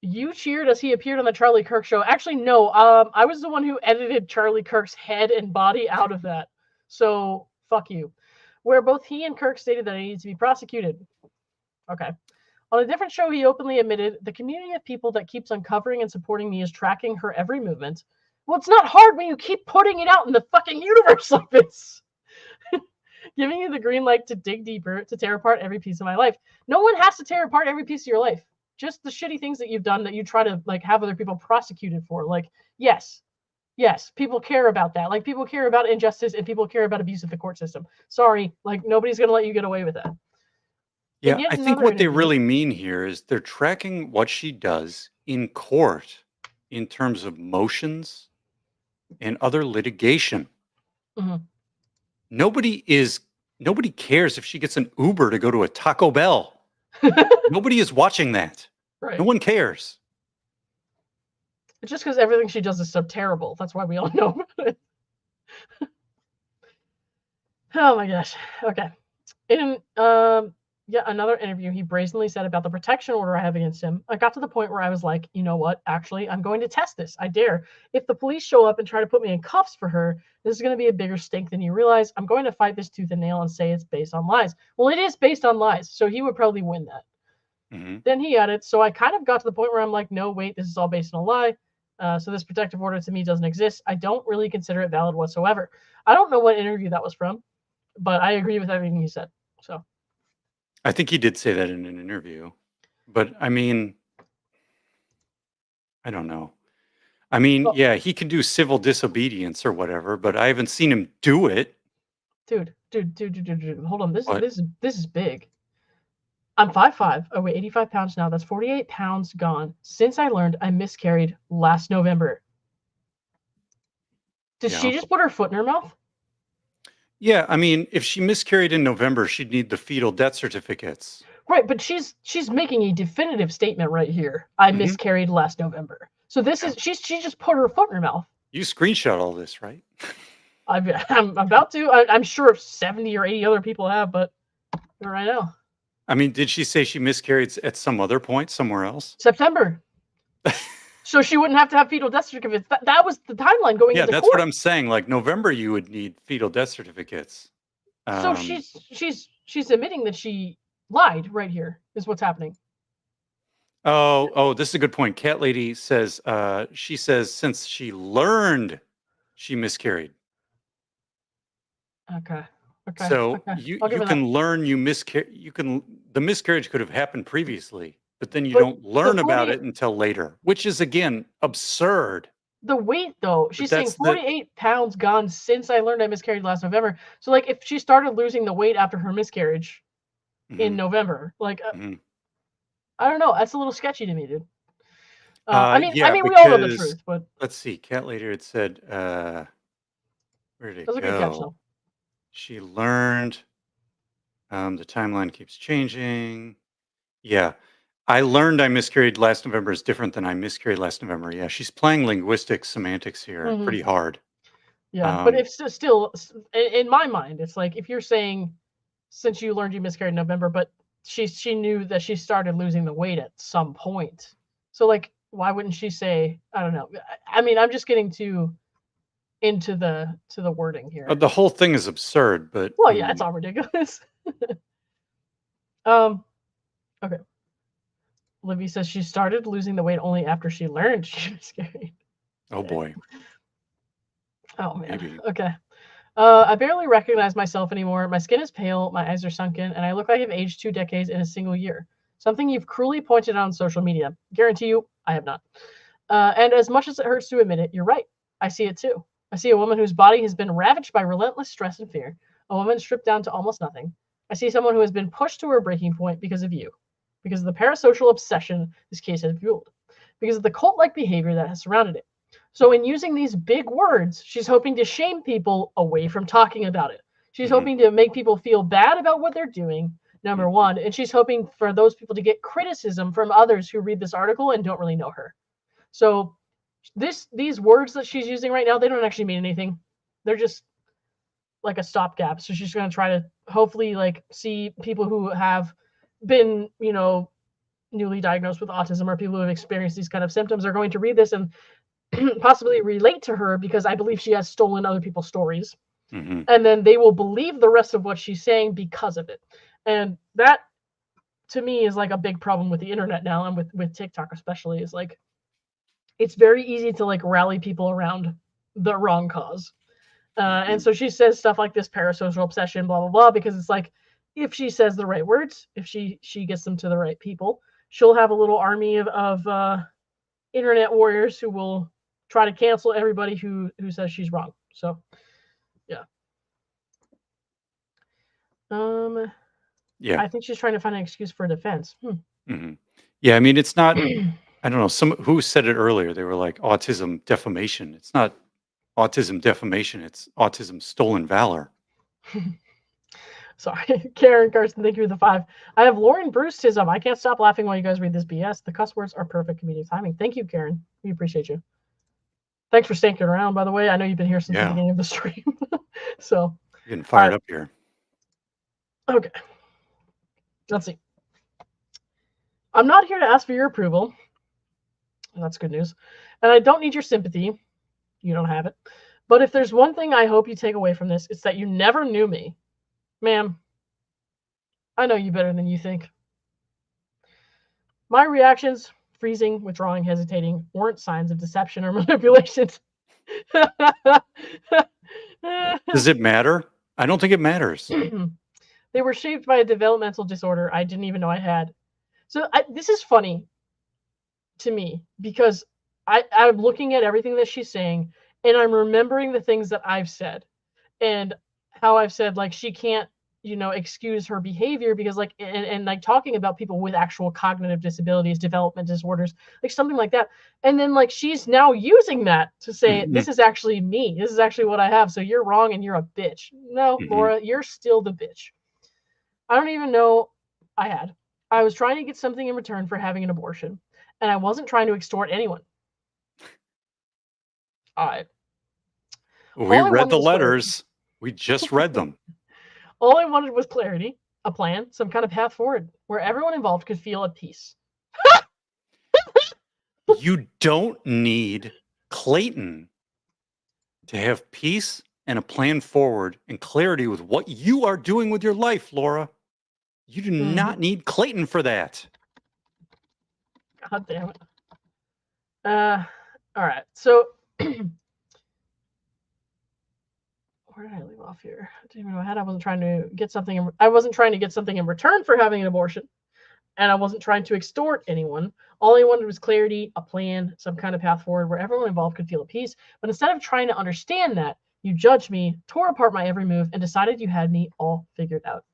You cheered as he appeared on the Charlie Kirk show. Actually, no. I was the one who edited Charlie Kirk's head and body out of that. So, fuck you. Where both he and Kirk stated that he needed to be prosecuted. Okay. On a different show, he openly admitted, the community of people that keeps uncovering and supporting me is tracking her every movement. Well, it's not hard when you keep putting it out in the fucking universe like this. Giving you the green light to dig deeper, to tear apart every piece of my life. No one has to tear apart every piece of your life. Just the shitty things that you've done that you try to like have other people prosecuted for. Like, yes, people care about that. Like, people care about injustice and people care about abuse of the court system. Sorry, like, nobody's going to let you get away with that. Yeah, I think what they really mean here is they're tracking what she does in court in terms of motions and other litigation. Mm-hmm. Nobody cares if she gets an Uber to go to a Taco Bell. Nobody is watching that. Right. No one cares. It's just because everything she does is so terrible. That's why we all know about it. Oh my gosh. Okay. In another interview, he brazenly said about the protection order I have against him. I got to the point where I was like, you know what? Actually, I'm going to test this. I dare. If the police show up and try to put me in cuffs for her, this is going to be a bigger stink than you realize. I'm going to fight this tooth and nail and say it's based on lies. Well, it is based on lies, so he would probably win that. Mm-hmm. Then he added, so I kind of got to the point where I'm like, no, wait, this is all based on a lie. So this protective order to me doesn't exist. I don't really consider it valid whatsoever. I don't know what interview that was from, but I agree with everything he said. So I think he did say that in an interview, but I mean, I don't know. I mean, yeah, he can do civil disobedience or whatever, but I haven't seen him do it. Dude. Hold on. This is big. I'm 5'5". I weigh 85 pounds now. That's 48 pounds gone since I learned I miscarried last November. Did she just put her foot in her mouth? Yeah, I mean, if she miscarried in November, she'd need the fetal death certificates. Right, but she's making a definitive statement right here. I miscarried last November. So this is she just put her foot in her mouth. You screenshot all this, right? I'm about to. I'm sure 70 or 80 other people have, but right now. I mean, did she say she miscarried at some other point somewhere else? September. So she wouldn't have to have fetal death certificates. That was the timeline going into court. Yeah, that's what I'm saying. Like November, you would need fetal death certificates. So she's admitting that she lied right here, is what's happening. Oh, this is a good point. Cat Lady says, she says since she learned she miscarried. Okay. Okay. So Okay. you I'll give you her that. can learn the miscarriage could have happened previously, but then you But don't the learn about 48 it until later, which is again absurd. the weight though, But she's saying that's the 48 pounds gone since I learned I miscarried last November. So like if she started losing the weight after her miscarriage in Mhm, November, like mhm. I don't know, that's a little sketchy to me, dude. I mean Yeah, we all know the because truth, but let's see, Cat later it said, where did it that was a good catch go? though. She learned, the timeline keeps changing. Yeah. I learned I miscarried last November is different than I miscarried last November. Yeah, she's playing linguistic semantics here Mhm. pretty hard. Yeah, but Um, if still in my mind, it's like if you're saying since you learned you miscarried in November, but she knew that she started losing the weight at some point. So like, why wouldn't she say? I don't know. I mean, I'm just getting too into the wording here. the whole thing is absurd, but Well, yeah, it's all ridiculous. um, okay. Livy says she started losing the weight only after she learned she miscarried. oh boy, Oh man. maybe. Okay. I barely recognize myself anymore. My skin is pale, my eyes are sunken, and I look like I've aged 2 decades in a single year. Something you've cruelly pointed out on social media. Guarantee you, I have not. And as much as it hurts to admit it, you're right. I see it too. I see a woman whose body has been ravaged by relentless stress and fear, a woman stripped down to almost nothing. I see someone who has been pushed to her breaking point because of you, because of the parasocial obsession this case has fueled, because of the cult like behavior that has surrounded it. So, in using these big words, she's hoping to shame people away from talking about it. She's Mhm, hoping to make people feel bad about what they're doing, number mhm, one, and she's hoping for those people to get criticism from others who read this article and don't really know her. So, these words that she's using right now, they don't actually mean anything. They're just like a stopgap. So she's going to try to hopefully like see people who have been, newly diagnosed with autism or people who have experienced these kind of symptoms are going to read this and possibly relate to her because I believe she has stolen other people's stories. mhm. And then they will believe the rest of what she's saying because of it. And that to me is like a big problem with the internet now and with TikTok especially is like it's very easy to like rally people around the wrong cause. And Mhm. so she says stuff like this parasocial obsession, blah blah blah, because it's like if she says the right words, if she gets them to the right people, she'll have a little army of internet warriors who will try to cancel everybody who says she's wrong. So yeah. Um, Yeah. I think she's trying to find an excuse for defense. Mhm. Yeah, I mean, it's not I don't know, some who said it earlier, they were like, "Autism defamation." It's not autism defamation, it's autism stolen valor. Sorry, Karen Carson, thank you for the 5. I have Lauren Bruceism. I can't stop laughing while you guys read this BS. The cuss words are perfect comedic timing. Thank you, Karen. We appreciate you. Thanks for sticking around, by the way. I know you've been here since the Yeah, beginning of the stream. So, getting all fired right. up here. Okay. Let's see. I'm not here to ask for your approval. That's good news. And I don't need your sympathy. You don't have it. But if there's one thing I hope you take away from this, it's that you never knew me. Ma'am, I know you better than you think. My reactions, freezing, withdrawing, hesitating, weren't signs of deception or manipulation. Does it matter? I don't think it matters. They were shaped by a developmental disorder I didn't even know I had. So this is funny to me because I'm looking at everything that she's saying and I'm remembering the things that I've said and how I've said like she can't excuse her behavior because like and like talking about people with actual cognitive disabilities, development disorders, like something like that. And then like she's now using that to say this Mhm, is actually me. This is actually what I have. So you're wrong and you're a bitch. No, mhm. Laura, you're still the bitch. I don't even know I had. I was trying to get something in return for having an abortion, and I wasn't trying to extort anyone. I We all I read wanted the was clarity. letters. We just read them. All I wanted was clarity, a plan, some kind of path forward where everyone involved could feel at peace. You don't need Clayton to have peace and a plan forward and clarity with what you are doing with your life, Laura. You do Mhm. not need Clayton for that. God damn it. Uh, all right. So where where did I leave off here? I didn't even know I wasn't trying to get something. I wasn't trying to get something in return for having an abortion, and I wasn't trying to extort anyone. All I wanted was clarity, a plan, some kind of path forward where everyone involved could feel at peace. But instead of trying to understand that, you judged me, tore apart my every move, and decided you had me all figured out.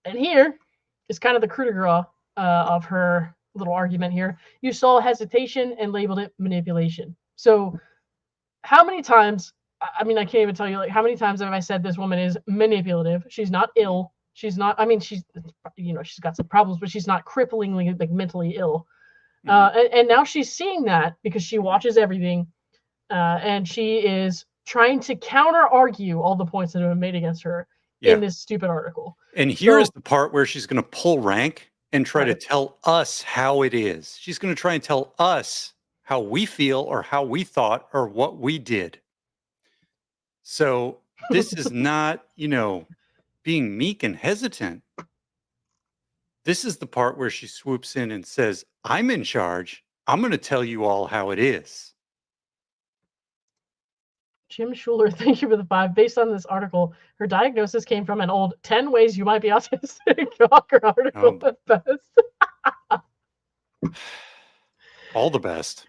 And here is kind of the coup de grace of her little argument here. You saw hesitation and labeled it manipulation. So how many times, I mean, I can't even tell you, like, how many times have I said this woman is manipulative? She's not ill. She's not, I mean, she's, she's got some problems, but she's not cripplingly, like, mentally ill. And now she's seeing that because she watches everything, and she is trying to counter argue all the points that have been made against her in this stupid article. And here's the part where she's going to pull rank and try to tell us how it is. She's going to try and tell us how we feel or how we thought or what we did. So this is not, being meek and hesitant. This is the part where she swoops in and says, I'm in charge. I'm going to tell you all how it is. Jim Schuler, thank you for the 5. Based on this article, her diagnosis came from an old 10 ways you might be autistic Gawker article at best. All the best.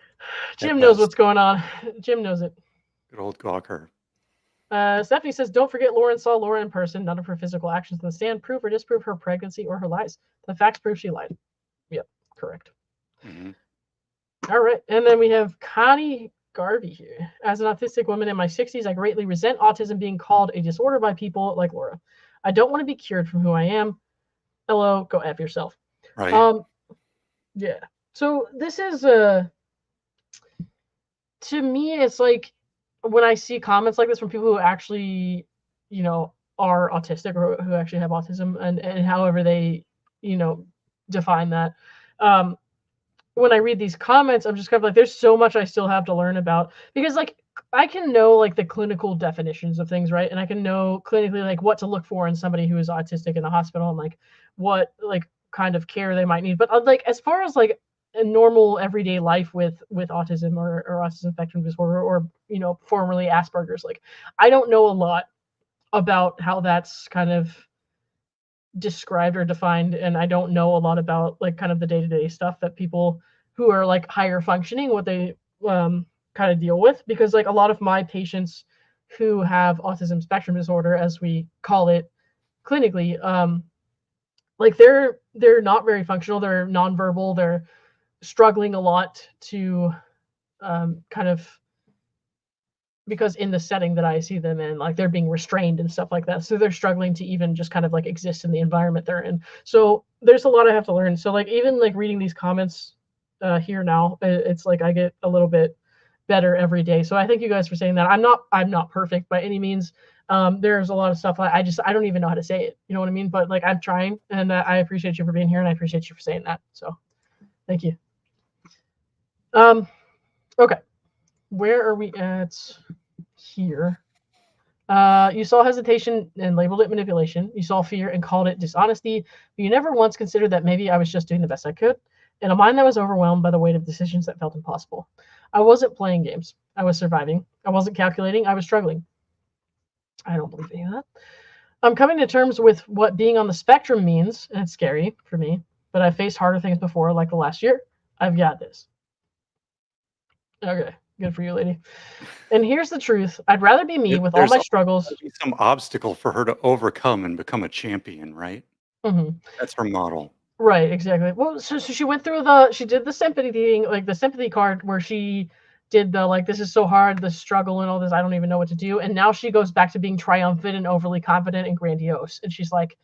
Jim knows what's going on. Jim knows it. Good old Gawker. Stephanie says, don't forget Lauren saw Laura in person. None of her physical actions in the stand prove or disprove her pregnancy or her lies. The facts prove she lied. Yep, correct. Mm-hmm. All right. And then we have Connie Garvey here. As an autistic woman in my 60s, I greatly resent autism being called a disorder by people like Laura. I don't want to be cured from who I am. Hello, go F yourself. Right. Yeah. So this is to me, it's like when I see comments like this from people who actually, are autistic or who actually have autism and however they, define that. When I read these comments, I'm just kind of like, there's so much I still have to learn about, because like I can know like the clinical definitions of things, right? And I can know clinically like what to look for in somebody who is autistic in the hospital and like what like kind of care they might need. But like as far as like a normal everyday life with autism or autism spectrum disorder or formerly Asperger's, like I don't know a lot about how that's kind of described or defined, and I don't know a lot about like kind of the day-to-day stuff that people who are like higher functioning, what they kind of deal with, because like a lot of my patients who have autism spectrum disorder, as we call it clinically, like they're not very functional, they're nonverbal, they're struggling a lot to kind of, because in the setting that I see them in, like they're being restrained and stuff like that. So they're struggling to even just kind of like exist in the environment they're in. So there's a lot I have to learn. So like even like reading these comments here now, it's like I get a little bit better every day. So I thank you guys for saying that. I'm not perfect by any means. There's a lot of stuff I don't even know how to say it. You know what I mean? But like I'm trying, and I appreciate you for being here, and I appreciate you for saying that. So thank you. Okay. Where are we at here? You saw hesitation and labeled it manipulation. You saw fear and called it dishonesty. But you never once considered that maybe I was just doing the best I could in a mind that was overwhelmed by the weight of decisions that felt impossible. I wasn't playing games. I was surviving. I wasn't calculating. I was struggling. I don't believe any of that. I'm coming to terms with what being on the spectrum means, and it's scary for me, but I've faced harder things before, like the last year. I've got this. Okay, good for you, lady. And here's the truth. I'd rather be me with all my struggles. Some obstacle for her to overcome and become a champion, right? Mm-hmm. That's her model. Right, exactly. Well, so she went through she did the sympathy thing, like the sympathy card where she did the, like, this is so hard, the struggle and all this, I don't even know what to do. And now she goes back to being triumphant and overly confident and grandiose. And she's like,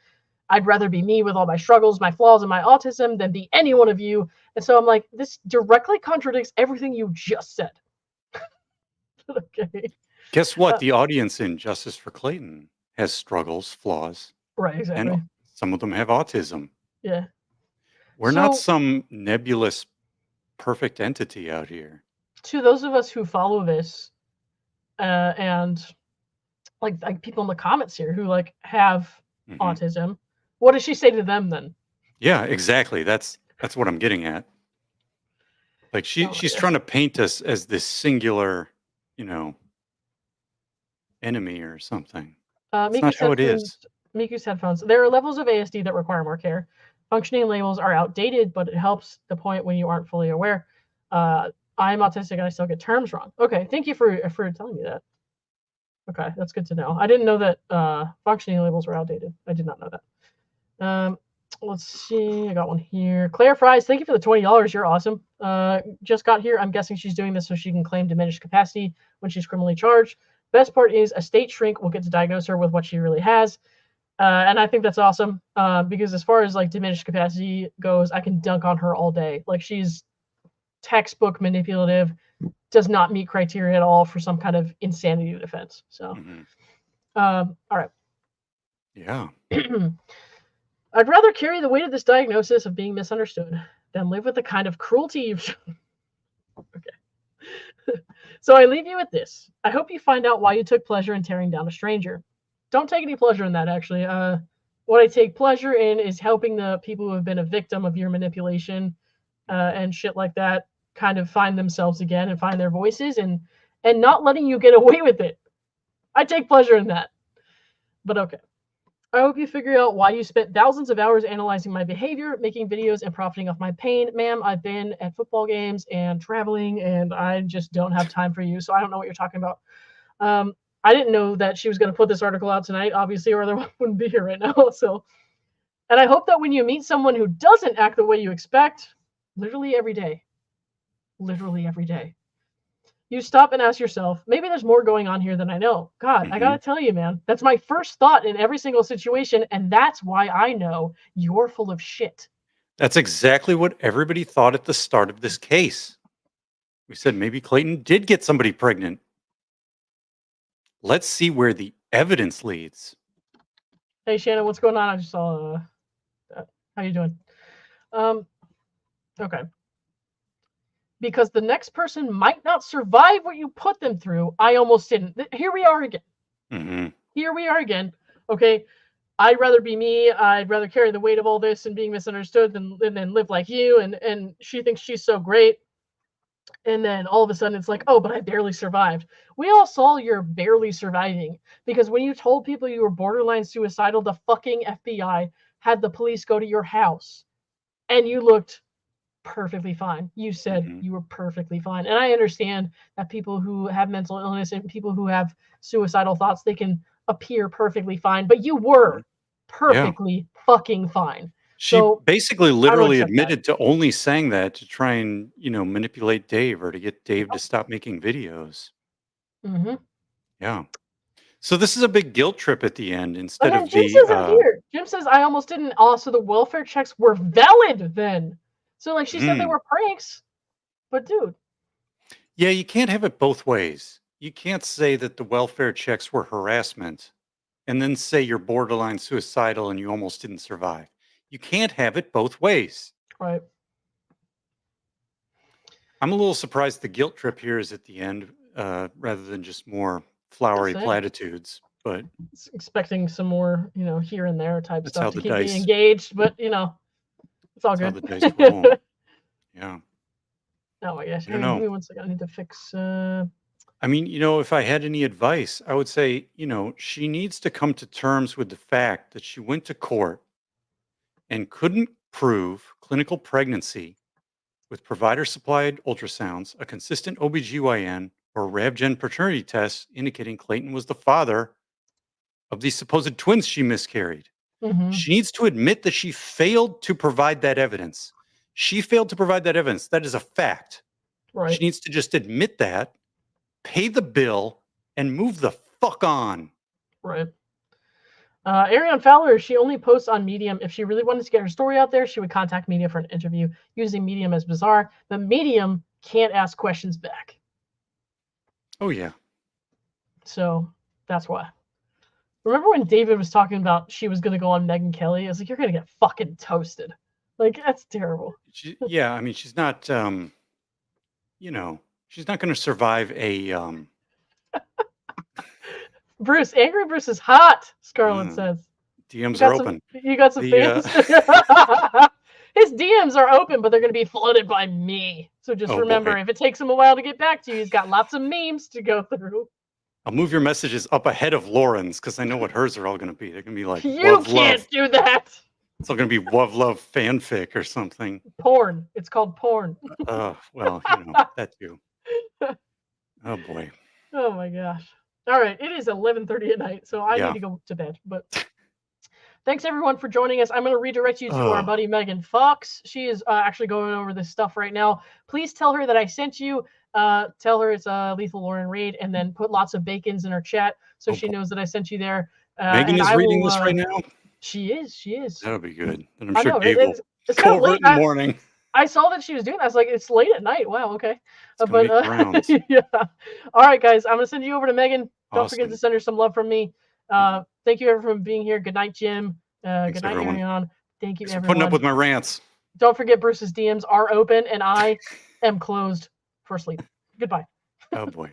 I'd rather be me with all my struggles, my flaws, and my autism than be any one of you. And so I'm like, this directly contradicts everything you just said. Okay. Guess what? The audience in Justice for Clayton has struggles, flaws. Right, exactly. And some of them have autism. Yeah. We're not some nebulous, perfect entity out here. To those of us who follow this, and like people in the comments here who like have autism, what does she say to them then? Yeah, exactly. That's what I'm getting at. Like she's trying to paint us as this singular, enemy or something. That's not Miku's how it headphones. is. Miku's headphones. There are levels of ASD that require more care. Functioning labels are outdated, but it helps the point when you aren't fully aware. I'm autistic and I still get terms wrong. Okay, thank you for telling me that. Okay, that's good to know. I didn't know that functioning labels were outdated. I did not know that. Let's see. I got one here. Claire Fries, thank you for the $20. You're awesome. Just got here. I'm guessing she's doing this so she can claim diminished capacity when she's criminally charged. Best part is a state shrink will get to diagnose her with what she really has. And I think that's awesome because as far as like diminished capacity goes, I can dunk on her all day. Like she's textbook manipulative, does not meet criteria at all for some kind of insanity defense. So, all right. Yeah. I'd rather carry the weight of this diagnosis of being misunderstood than live with the kind of cruelty you've shown. Okay. So I leave you with this. I hope you find out why you took pleasure in tearing down a stranger. Don't take any pleasure in that, actually. What I take pleasure in is helping the people who have been a victim of your manipulation and shit like that kind of find themselves again and find their voices and not letting you get away with it. I take pleasure in that. But okay. I hope you figure out why you spent thousands of hours analyzing my behavior, making videos, and profiting off my pain. Ma'am, I've been at football games and traveling, and I just don't have time for you, so I don't know what you're talking about. I didn't know that she was going to put this article out tonight, obviously, or otherwise I wouldn't be here right now. So, and I hope that when you meet someone who doesn't act the way you expect, literally every day, you stop and ask yourself, maybe there's more going on here than I know. God, I got to tell you, man, that's my first thought in every single situation. And that's why I know you're full of shit. That's exactly what everybody thought at the start of this case. We said maybe Clayton did get somebody pregnant. Let's see where the evidence leads. Hey, Shannon, what's going on? I just saw that. How you doing? Okay. Because the next person might not survive what you put them through. I almost didn't. Here we are again. Here we are again. Okay. I'd rather be me. I'd rather carry the weight of all this and being misunderstood than live like you. And she thinks she's so great. And then all of a sudden it's like, oh, but I barely survived. We all saw you're barely surviving because when you told people you were borderline suicidal, the fucking FBI had the police go to your house and you looked perfectly fine. You said you were perfectly fine. And I understand that people who have mental illness and people who have suicidal thoughts, they can appear perfectly fine, but you were perfectly fucking fine. She basically literally admitted to only saying that to try and, manipulate Dave or to get Dave to stop making videos. Yeah. So this is a big guilt trip at the end instead of Jim says it here. Jim says, I almost didn't. Also, the welfare checks were valid then. So, like, she said they were pranks. But, dude. Yeah, you can't have it both ways. You can't say that the welfare checks were harassment and then say you're borderline suicidal and you almost didn't survive. You can't have it both ways. Right. I'm a little surprised the guilt trip here is at the end rather than just more flowery platitudes. But expecting some more, here and there type stuff to keep me engaged. But, it's all good. How the dice roll. Yeah. Oh my gosh. I don't know. Give me 1 second. I need to fix. I mean, if I had any advice, I would say, she needs to come to terms with the fact that she went to court and couldn't prove clinical pregnancy with provider-supplied ultrasounds, a consistent OBGYN, or RavGen paternity test indicating Clayton was the father of these supposed twins she miscarried. She needs to admit that she failed to provide that evidence. She failed to provide that evidence. That is a fact. Right. She needs to just admit that, pay the bill, and move the fuck on. Right. Ariane Fowler, she only posts on Medium. If she really wanted to get her story out there, she would contact Medium for an interview. Using Medium as bizarre, but Medium can't ask questions back. Oh, yeah. So that's why. Remember when David was talking about she was going to go on Megyn Kelly? I was like, you're going to get fucking toasted. Like, that's terrible. She's not, she's not going to survive a... Bruce, Angry Bruce is hot, Scarlett says. DMs are open. You got some fans? His DMs are open, but they're going to be flooded by me. So just remember, if it takes him a while to get back to you, he's got lots of memes to go through. I'll move your messages up ahead of Lauren's because I know what hers are all going to be. They're going to be like, You love, can't love. do that. It's all going to be love fanfic or something. Porn. It's called porn. Well, that too. Oh boy. Oh my gosh. All right. It is 11:30 at night, so I Yeah. need to go to bed. But thanks everyone for joining us. I'm going to redirect you to our buddy Megan Fox. She is actually going over this stuff right now. Please tell her that I sent you. Tell her it's a Lethal Lauren raid, and then put lots of bacons in her chat so she knows that I sent you there. Megan is reading this right now? She is. That'll be good. And I'm sure Dave it's will kind go of over late. it in the morning. I saw that she was doing that. I was like, it's late at night. Wow, okay. Rounds. Yeah. All right, guys. I'm going to send you over to Megan. Don't Awesome. forget to send her some love from me. Thank you, everyone, for being here. Good night, Jim. Good night, Marion. Thank you, Thanks everyone. for putting up with my rants. Don't forget Bruce's DMs are open, and I am closed for sleep. Goodbye. Oh, boy.